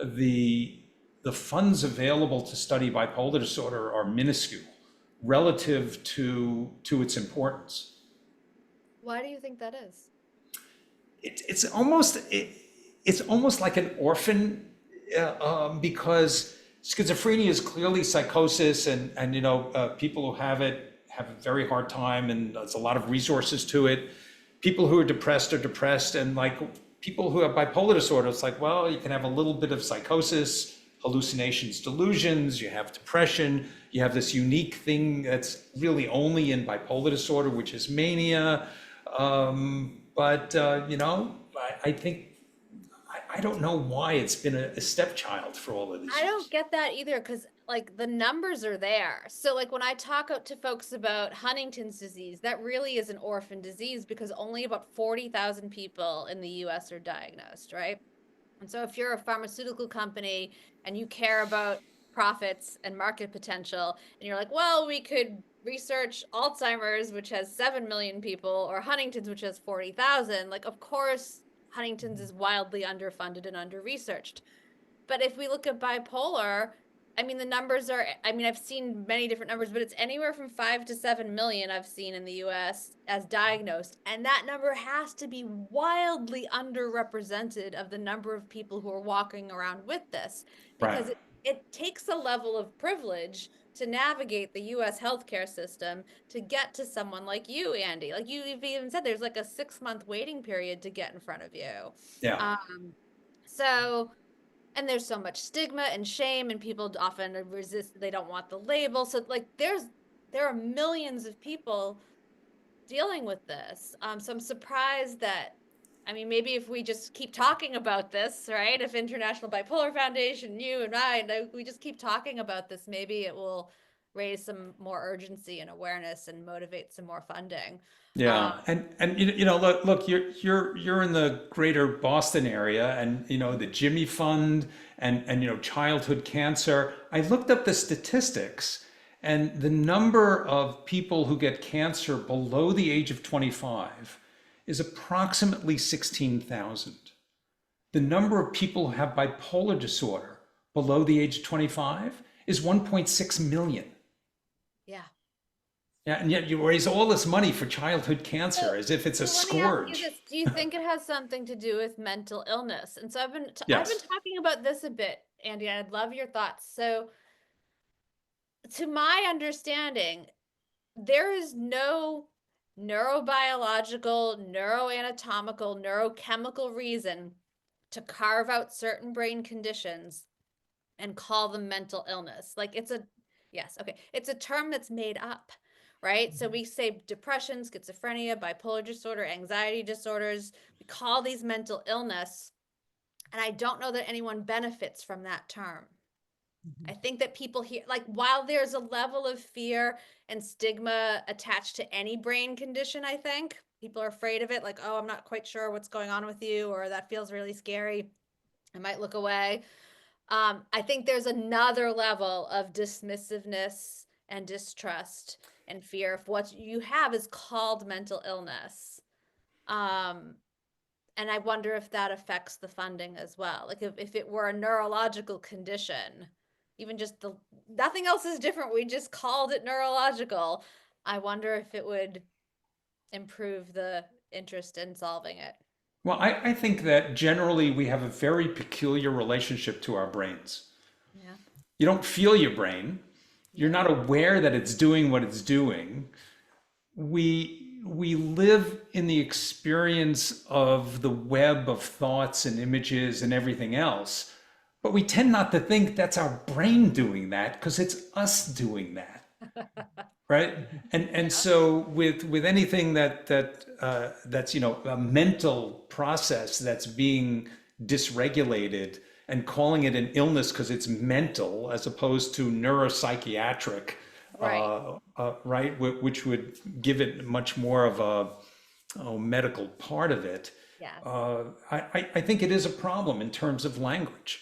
C: the the funds available to study bipolar disorder are minuscule relative to its importance.
B: Why do you think that is?
C: It's almost like an orphan, because schizophrenia is clearly psychosis, and people who have it have a very hard time, and there's a lot of resources to it. People who are depressed, and like people who have bipolar disorder, it's like, well, you can have a little bit of psychosis, hallucinations, delusions, you have depression, you have this unique thing that's really only in bipolar disorder, which is mania. I think, I don't know why it's been a stepchild for all of these
B: I
C: years.
B: don't get that either because like the numbers are there. So like when I talk out to folks about Huntington's disease, that really is an orphan disease because only about 40,000 people in the US are diagnosed, right? And so if you're a pharmaceutical company and you care about profits and market potential, and you're like, well, we could research Alzheimer's, which has 7 million people, or Huntington's, which has 40,000, like, of course, Huntington's is wildly underfunded and under-researched. But if we look at bipolar, I mean, the numbers are, I mean, I've seen many different numbers, but it's anywhere from 5 to 7 million I've seen in the US as diagnosed. And that number has to be wildly underrepresented of the number of people who are walking around with this
C: Right.
B: because it takes a level of privilege to navigate the US healthcare system to get to someone like you, Andy. Like you've even said, there's like a 6-month waiting period to get in front of you.
C: Yeah.
B: So and there's so much stigma and shame and people often resist, they don't want the label, so like there are millions of people dealing with this, so I'm surprised that, I mean, maybe if we just keep talking about this, right, if International Bipolar Foundation, you and I, we just keep talking about this, maybe it will raise some more urgency and awareness and motivate some more funding.
C: Yeah, and look, you're in the greater Boston area, and the Jimmy Fund, and childhood cancer. I looked up the statistics, and the number of people who get cancer below the age of 25 is approximately 16,000. The number of people who have bipolar disorder below the age of 25 is 1.6 million.
B: Yeah.
C: Yeah, and yet you raise all this money for childhood
B: So,
C: cancer as if it's a
B: so let me ask you
C: scourge.
B: this. Do you think it has something to do with mental illness? And so I've been
C: Yes.
B: talking about this a bit, Andy, and I'd love your thoughts. So, to my understanding, there is no neurobiological, neuroanatomical, neurochemical reason to carve out certain brain conditions and call them mental illness. Like yes, okay. It's a term that's made up, right? So we say depression, schizophrenia, bipolar disorder, anxiety disorders. We call these mental illness. And I don't know that anyone benefits from that term. I think that people hear, like, while there's a level of fear and stigma attached to any brain condition, I think people are afraid of it. Like, oh, I'm not quite sure what's going on with you, or that feels really scary. I might look away. I think there's another level of dismissiveness and distrust and fear if what you have is called mental illness. Um, and I wonder if that affects the funding as well. Like if it were a neurological condition, even just nothing else is different. We just called it neurological. I wonder if it would improve the interest in solving it.
C: Well, I think that generally we have a very peculiar relationship to our brains.
B: Yeah.
C: You don't feel your brain. You're
B: Yeah.
C: not aware that it's doing what it's doing. We live in the experience of the web of thoughts and images and everything else, but we tend not to think that's our brain doing that because it's us doing that, right? And
B: Yeah.
C: so with anything that's a mental process that's being dysregulated and calling it an illness because it's mental as opposed to neuropsychiatric,
B: Right.
C: right, which would give it much more of a medical part of it.
B: Yes.
C: I think it is a problem in terms of language.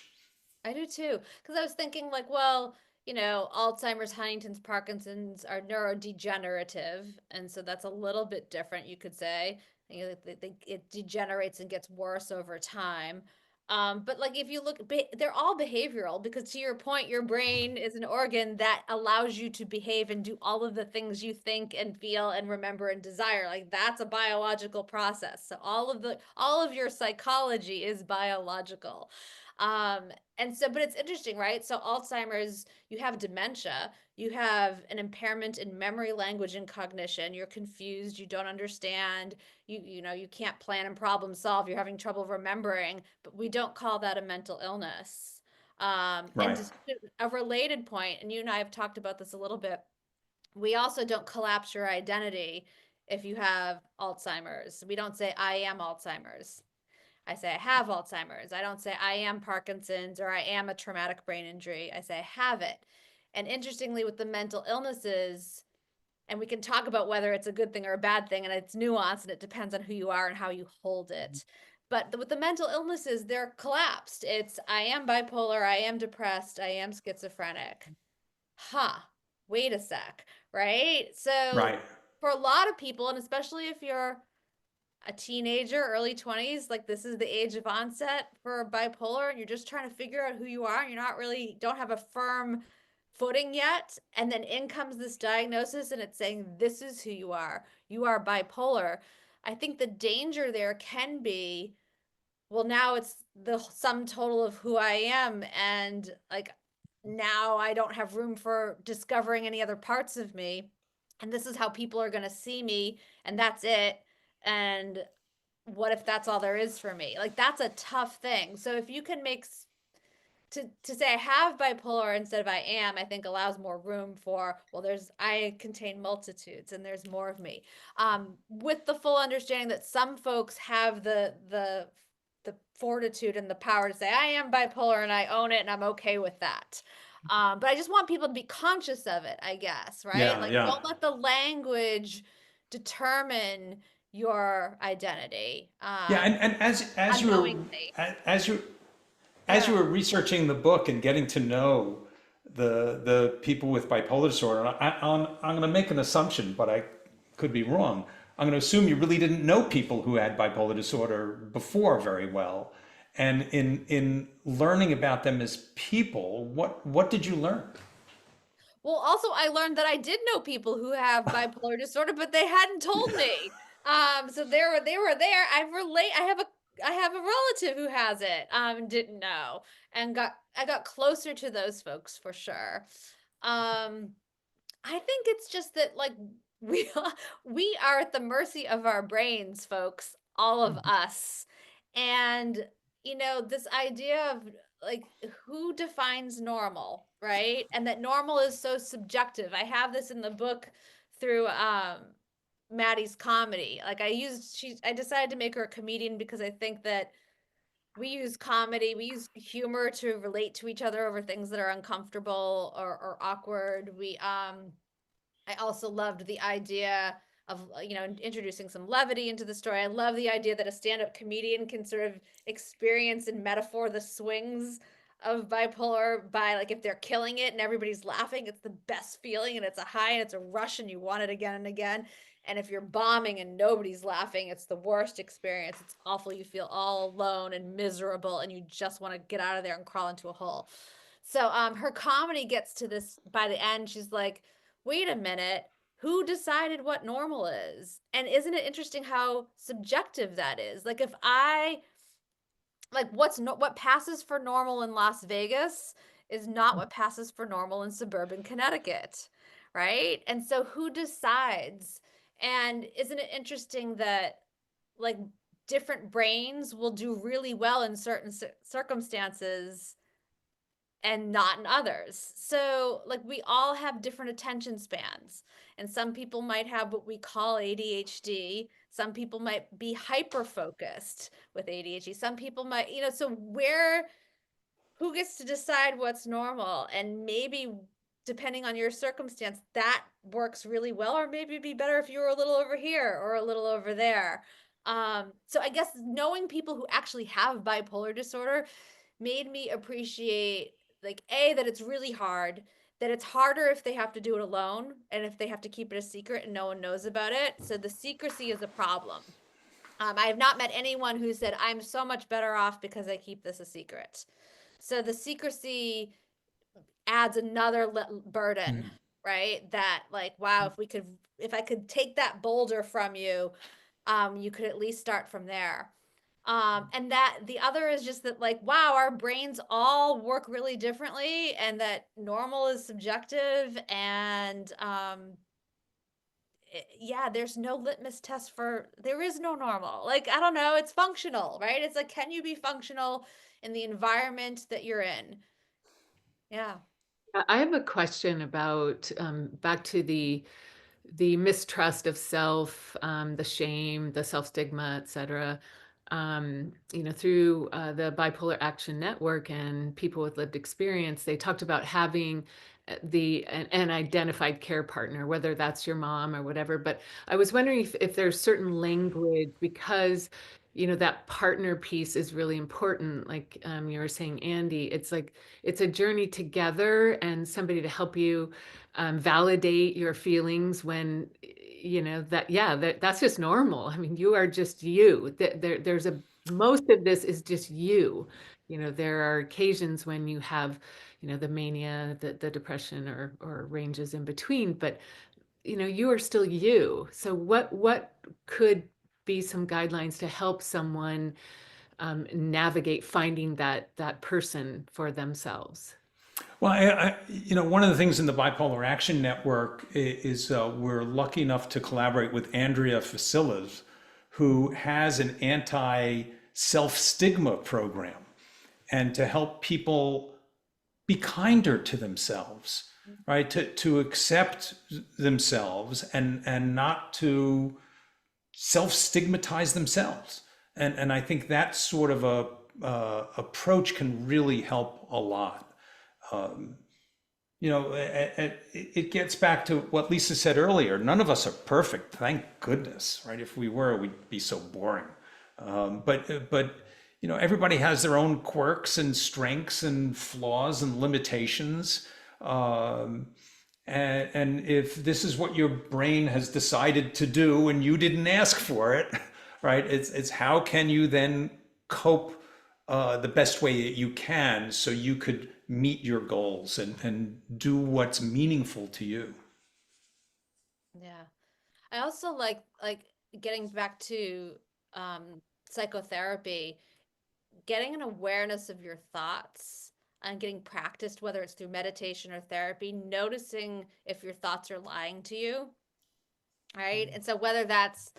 B: I do too. Because I was thinking, like, well, Alzheimer's, Huntington's, Parkinson's are neurodegenerative. And so that's a little bit different, you could say. It degenerates and gets worse over time. But like if you look, they're all behavioral because to your point, your brain is an organ that allows you to behave and do all of the things you think and feel and remember and desire. Like that's a biological process. So all of your psychology is biological. Um, and so, but it's interesting, right? So Alzheimer's, you have dementia, you have an impairment in memory, language, and cognition. You're confused, you don't understand, you can't plan and problem solve, you're having trouble remembering, but we don't call that a mental illness. And
C: Right,
B: just a related point, and you and I have talked about this a little bit, we also don't collapse your identity if you have Alzheimer's. We don't say, I am Alzheimer's. I say I have Alzheimer's. I don't say I am Parkinson's or I am a traumatic brain injury. I say I have it. And interestingly, with the mental illnesses, and we can talk about whether it's a good thing or a bad thing, and it's nuanced and it depends on who you are and how you hold it. But with the mental illnesses, they're collapsed. It's I am bipolar, I am depressed, I am schizophrenic. Huh, wait a sec, right? So
C: right.
B: for a lot of people, and especially if you're a teenager, early 20s, like this is the age of onset for bipolar, and you're just trying to figure out who you are. You're not really, don't have a firm footing yet. And then in comes this diagnosis, and it's saying, this is who you are. You are bipolar. I think the danger there can be, well, now it's the sum total of who I am. And like now I don't have room for discovering any other parts of me. And this is how people are going to see me. And that's it. And what if that's all there is for me? Like that's a tough thing. So if you can make to say I have bipolar instead of I am, I think allows more room for, well, I contain multitudes and there's more of me. With the full understanding that some folks have the fortitude and the power to say I am bipolar and I own it and I'm okay with that. But I just want people to be conscious of it, I guess, right?
C: Yeah,
B: Like
C: yeah.
B: don't let the language determine your identity
C: Yeah, and as you were
B: unknowingly.
C: as you as you
B: Yeah.
C: were researching the book and getting to know the people with bipolar disorder, I'm going to make an assumption, but I could be wrong. I'm going to assume you really didn't know people who had bipolar disorder before very well, and in learning about them as people, what did you learn?
B: Well, also I learned that I did know people who have bipolar disorder, but they hadn't told me. So they were there. I have a relative who has it, didn't know, and I got closer to those folks for sure. Um, I think it's just that like we we are at the mercy of our brains, folks, all of us. And this idea of like who defines normal, right? And that normal is so subjective. I have this in the book through Maddie's comedy. Like I decided to make her a comedian because I think that we use comedy, we use humor to relate to each other over things that are uncomfortable or awkward. I also loved the idea of, introducing some levity into the story. I love the idea that a stand-up comedian can sort of experience and metaphor the swings of bipolar by like if they're killing it and everybody's laughing, it's the best feeling and it's a high and it's a rush and you want it again and again. And if you're bombing and nobody's laughing, it's the worst experience. It's awful. You feel all alone and miserable and you just want to get out of there and crawl into a hole. So her comedy gets to this by the end. She's like, wait a minute, who decided what normal is? And isn't it interesting how subjective that is? Like if I like what passes for normal in Las Vegas is not what passes for normal in suburban Connecticut, right? And so who decides? And isn't it interesting that like different brains will do really well in certain circumstances and not in others. So, like, we all have different attention spans, and some people might have what we call ADHD. Some people might be hyper focused with ADHD. Some people might, so who gets to decide what's normal? And maybe depending on your circumstance, that works really well, or maybe it'd be better if you were a little over here or a little over there. So I guess knowing people who actually have bipolar disorder made me appreciate like that it's really hard, that it's harder if they have to do it alone and if they have to keep it a secret and no one knows about it. So the secrecy is a problem. I have not met anyone who said I'm so much better off because I keep this a secret. So the secrecy adds another burden, right? That like, wow, if I could take that boulder from you, you could at least start from there. And that the other is just that like, wow, our brains all work really differently and that normal is subjective and yeah, there's no litmus test there is no normal. Like, I don't know, it's functional, right? It's like, can you be functional in the environment that you're in? Yeah.
A: I have a question about back to the mistrust of self, the shame, the self-stigma, et cetera. Through the Bipolar Action Network and people with lived experience, they talked about having an identified care partner, whether that's your mom or whatever. But I was wondering if there's certain language because that partner piece is really important. Like you were saying, Andy, it's like it's a journey together and somebody to help you validate your feelings when that's just normal. I mean, you are just you. There's most of this is just you. There are occasions when you have the mania, the depression, or ranges in between, but you are still you. So what could be some guidelines to help someone navigate finding that person for themselves?
C: Well, one of the things in the Bipolar Action Network is we're lucky enough to collaborate with Andrea Facilas, who has an anti-self-stigma program, and to help people be kinder to themselves, right? To accept themselves and not to self-stigmatize themselves. And I think that sort of a approach can really help a lot. It gets back to what Lisa said earlier. None of us are perfect, thank goodness, right? If we were, we'd be so boring. But everybody has their own quirks and strengths and flaws and limitations. And if this is what your brain has decided to do and you didn't ask for it, right? It's how can you then cope the best way that you can so you could meet your goals and do what's meaningful to you.
B: Yeah. I also like getting back to psychotherapy, getting an awareness of your thoughts and getting practiced, whether it's through meditation or therapy, noticing if your thoughts are lying to you, right? And so whether that's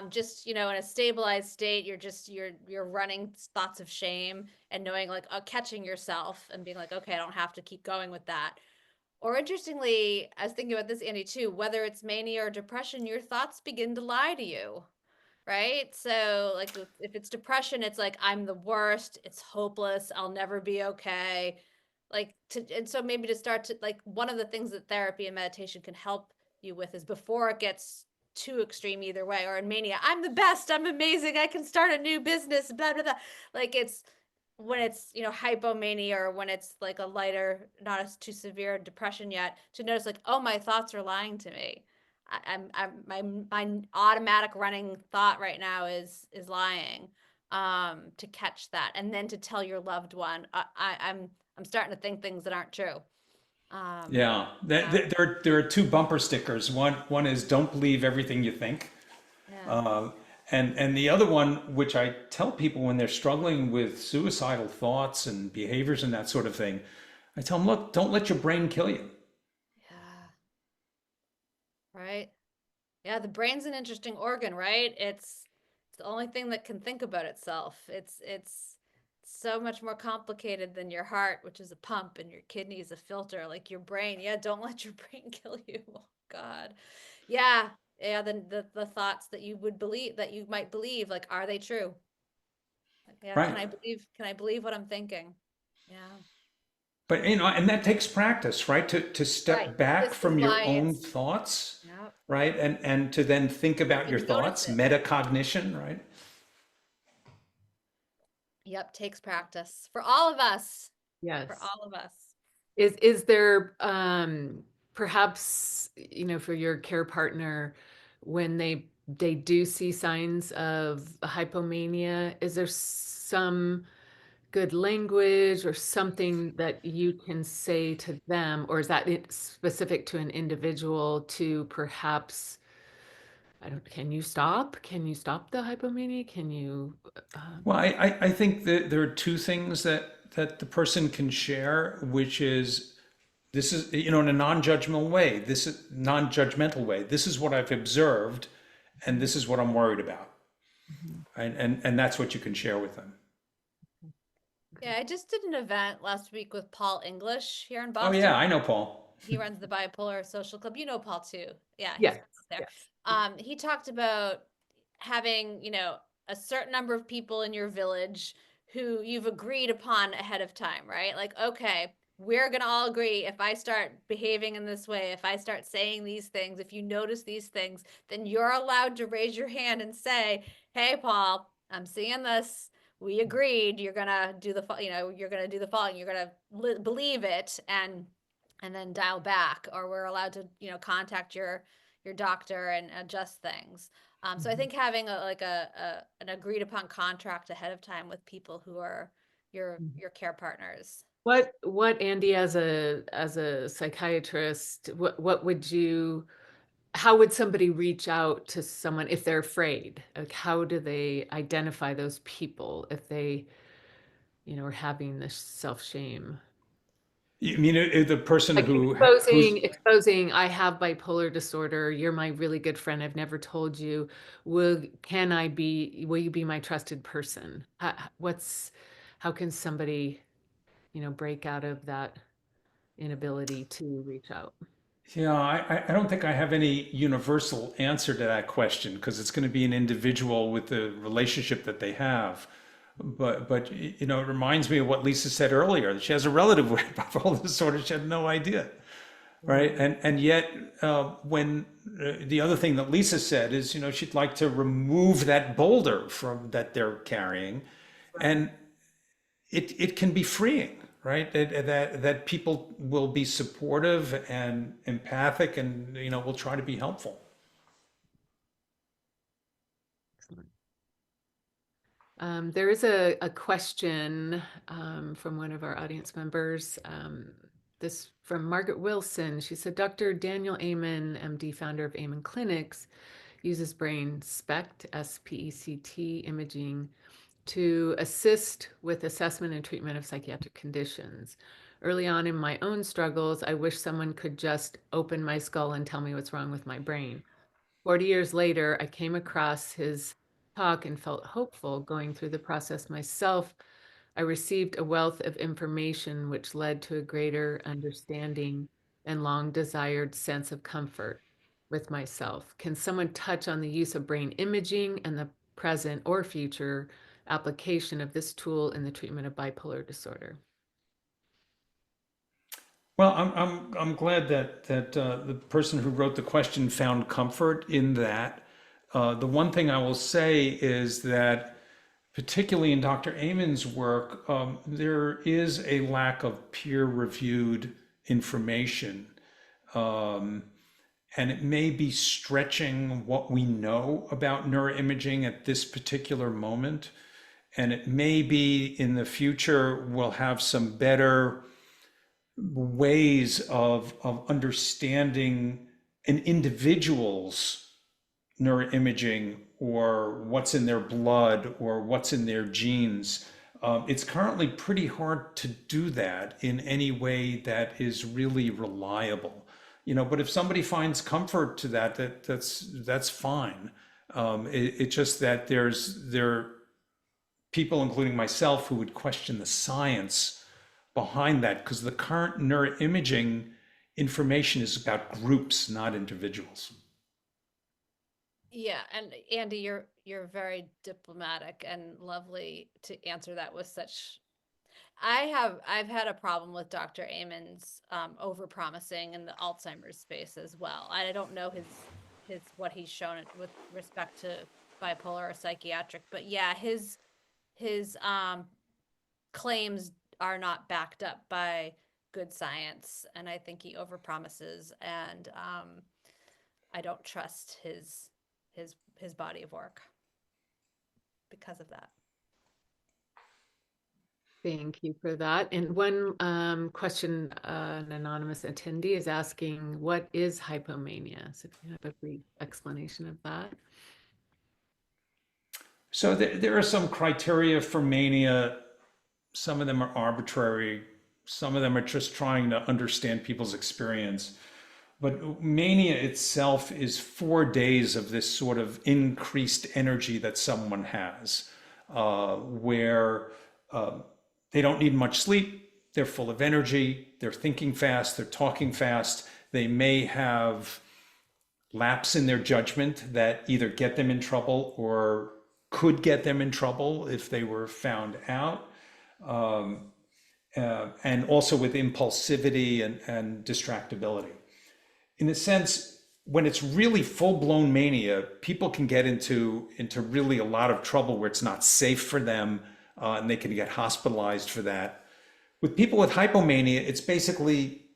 B: just, in a stabilized state, you're running thoughts of shame and knowing like catching yourself and being like, okay, I don't have to keep going with that. Or interestingly, I was thinking about this, Andy, too, whether it's mania or depression, your thoughts begin to lie to you, right? So, like, if it's depression, it's like, I'm the worst, it's hopeless, I'll never be okay. And so maybe to start to, like, one of the things that therapy and meditation can help you with is before it gets too extreme either way, or in mania, I'm the best, I'm amazing, I can start a new business, blah, blah, blah. Like, it's, when it's hypomania, or when it's like a lighter, not as too severe depression yet, to notice like, oh, my thoughts are lying to me. My automatic running thought right now is lying. To catch that, and then to tell your loved one, I'm starting to think things that aren't true. um
C: Yeah,
B: yeah,
C: there are two bumper stickers. One is don't believe everything you think.
B: yeah,
C: Uh, and the other one, which I tell people when they're struggling with suicidal thoughts and behaviors and that sort of thing, I tell them, look, don't let your brain kill you.
B: yeah, right. Yeah, the brain's an interesting organ, right? It's the only thing that can think about itself. It's so much more complicated than your heart, which is a pump, and your kidney is a filter. Like your brain, yeah, don't let your brain kill you. Oh God. Yeah. Yeah, the thoughts that you would believe, that you might believe, like, are they true? Like, yeah,
C: Right.
B: can I believe what I'm thinking? Yeah.
C: But and that takes practice, right? To
B: Right.
C: step back
B: This is
C: from your
B: why
C: own
B: it's,
C: thoughts,
B: yeah.
C: right? And to then think about your
B: And notice
C: thoughts,
B: it.
C: metacognition, right?
B: Yep, takes practice for all of us. For
A: Yes.
B: all of us.
A: Is there perhaps, for your care partner, when they do see signs of hypomania, is there some good language or something that you can say to them, or is that specific to an individual to perhaps, I don't, can you stop? Can you stop the hypomania? Can you,
C: Well,
A: um,
C: I think that there are two things that the person can share, which is this is, in a non-judgmental way. This is non-judgmental way. This is what I've observed, and this is what I'm worried about,
A: Mhm.
C: right? And that's what you can share with them.
A: Okay.
B: Yeah, I just did an event last week with Paul English here in
C: Oh
B: Boston.
C: yeah, I know Paul.
B: He runs the Bipolar Social Club. You know Paul too. Yeah, he's
A: Yes,
B: out there.
A: yes.
B: He talked about having, a certain number of people in your village who you've agreed upon ahead of time, right? Like, okay, we're gonna all agree, if I start behaving in this way, if I start saying these things, if you notice these things, then you're allowed to raise your hand and say, hey, Paul, I'm seeing this. We agreed you're gonna do you're gonna do the following. You're gonna believe it, and then dial back, or we're allowed to contact your doctor and adjust things. So I
A: Mhm.
B: think having an agreed upon contract ahead of time with people who are
A: Mhm.
B: your care partners.
A: What Andy, as a psychiatrist, what would you, how would somebody reach out to someone if they're afraid? Like, how do they identify those people if they, are having this self-shame?
C: You mean the person
A: Like
C: who's
A: exposing, I have bipolar disorder. You're my really good friend. I've never told you. Will you be my trusted person? How can somebody, break out of that inability to reach out?
C: Yeah, I don't think I have any universal answer to that question because it's going to be an individual with the relationship that they have. But it reminds me of what Lisa said earlier, that she has a relative with bipolar disorder. She had no idea, right?
A: Right.
C: And yet, when the other thing that Lisa said is, she'd like to remove that boulder from that they're carrying,
A: Right.
C: and it can be freeing, right? That people will be supportive and empathic, and will try to be helpful.
A: Excellent. There is a question from one of our audience members. This from Margaret Wilson. She said, Dr. Daniel Amen, MD, founder of Amen Clinics, uses brain SPECT, SPECT imaging to assist with assessment and treatment of psychiatric conditions. Early on in my own struggles, I wish someone could just open my skull and tell me what's wrong with my brain. 40 years later, I came across his talk and felt hopeful going through the process myself. I received a wealth of information which led to a greater understanding and long desired sense of comfort with myself. Can someone touch on the use of brain imaging and the present or future application of this tool in the treatment of bipolar disorder?
C: Well, I'm glad that the person who wrote the question found comfort in that. The one thing I will say is that, particularly in Dr. Amen's work, there is a lack of peer-reviewed information, and it may be stretching what we know about neuroimaging at this particular moment. And it may be in the future we'll have some better ways of understanding an individual's neuroimaging or what's in their blood or what's in their genes. It's currently pretty hard to do that in any way that is really reliable. But if somebody finds comfort to that's fine. It's just that there are people, including myself, who would question the science behind that, because the current neuroimaging information is about groups, not individuals.
B: Yeah, and Andy, you're very diplomatic and lovely to answer that with such. I've had a problem with Dr. Amen's overpromising in the Alzheimer's space as well. I don't know his what he's shown with respect to bipolar or psychiatric, but yeah, his claims are not backed up by good science, and I think he overpromises, and I don't trust his body of work because of that.
A: Thank you for that. And one question, an anonymous attendee is asking, what is hypomania? So if you have a brief explanation of that.
C: So there are some criteria for mania. Some of them are arbitrary. Some of them are just trying to understand people's experience. But mania itself is 4 days of this sort of increased energy that someone has, where they don't need much sleep, they're full of energy, they're thinking fast, they're talking fast, they may have lapse in their judgment that either get them in trouble or could get them in trouble if they were found out. And also with impulsivity and distractibility. In a sense, when it's really full-blown mania, people can get into really a lot of trouble where it's not safe for them, and they can get hospitalized for that. With people with hypomania,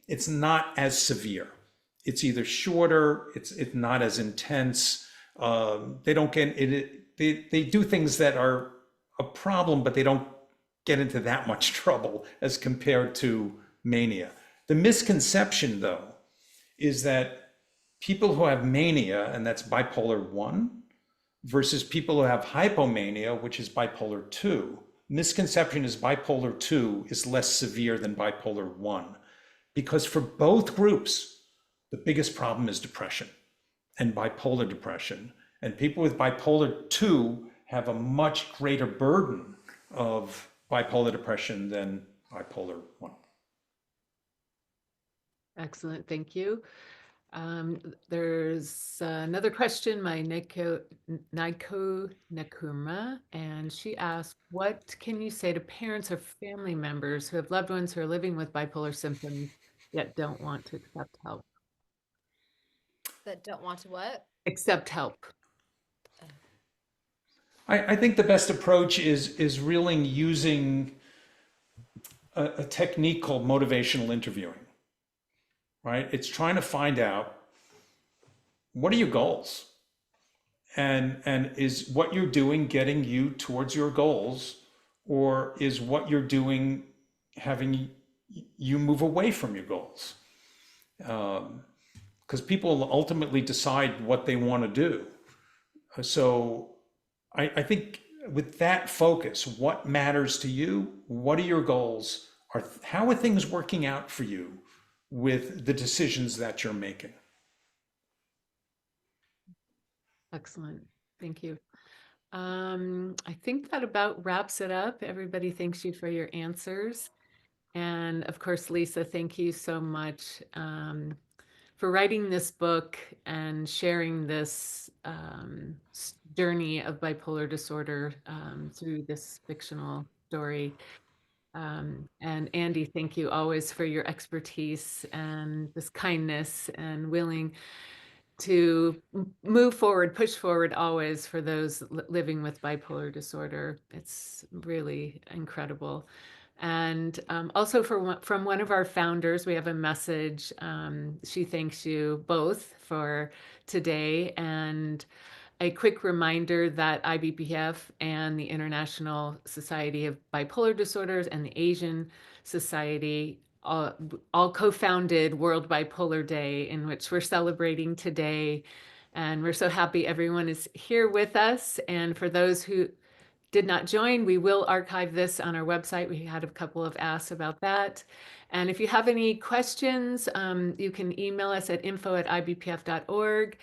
C: it's not as severe. It's either shorter, it's not as intense. They don't get it. They do things that are a problem, but they don't get into that much trouble as compared to mania. The misconception, though, is that people who have mania, and that's bipolar 1, versus people who have hypomania, which is bipolar 2, misconception is bipolar 2 is less severe than bipolar 1. Because for both groups, the biggest problem is depression and bipolar depression. And people with bipolar 2 have a much greater burden of bipolar depression than bipolar 1.
A: Excellent, thank you. There's another question, my Naiko Nakurma, and she asked, what can you say to parents or family members who have loved ones who are living with bipolar symptoms yet don't want to accept help?
B: That don't want to what?
A: Accept help.
C: I think the best approach is really using a technique called motivational interviewing, right? It's trying to find out, what are your goals? And is what you're doing getting you towards your goals, or is what you're doing having you move away from your goals? Because people ultimately decide what they want to do. So I think with that focus, what matters to you? What are your goals? How are things working out for you with the decisions that you're making?
A: Excellent. Thank you. I think that about wraps it up. Everybody, thanks you for your answers. And of course, Lisa, thank you so much for writing this book and sharing this journey of bipolar disorder through this fictional story. And Andy, thank you always for your expertise and this kindness and willing to move forward, push forward always for those living with bipolar disorder. It's really incredible. And also from one of our founders, we have a message. She thanks you both for today, and a quick reminder that IBPF and the International Society of Bipolar Disorders and the Asian Society all co-founded World Bipolar Day, in which we're celebrating today. And we're so happy everyone is here with us. And for those who did not join, we will archive this on our website. We had a couple of asks about that. And if you have any questions, you can email us at info@ibpf.org.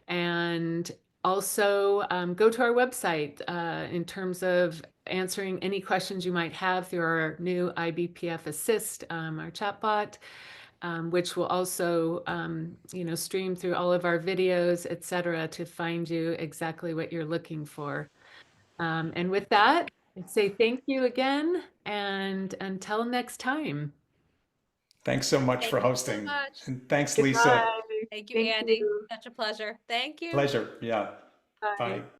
A: And also go to our website in terms of answering any questions you might have through our new IBPF Assist, our chatbot, which will also stream through all of our videos, etc., to find you exactly what you're looking for. And with that, I'd say thank you again, and until next time.
C: Thanks so much
B: Thank
C: for
B: you so
C: hosting.
B: much.
C: And thanks, Lisa.
A: Goodbye.
B: Thank you,
A: Thank
B: Andy.
A: you.
B: Such a pleasure. Thank you.
C: Pleasure. Yeah.
A: Bye.
C: Bye.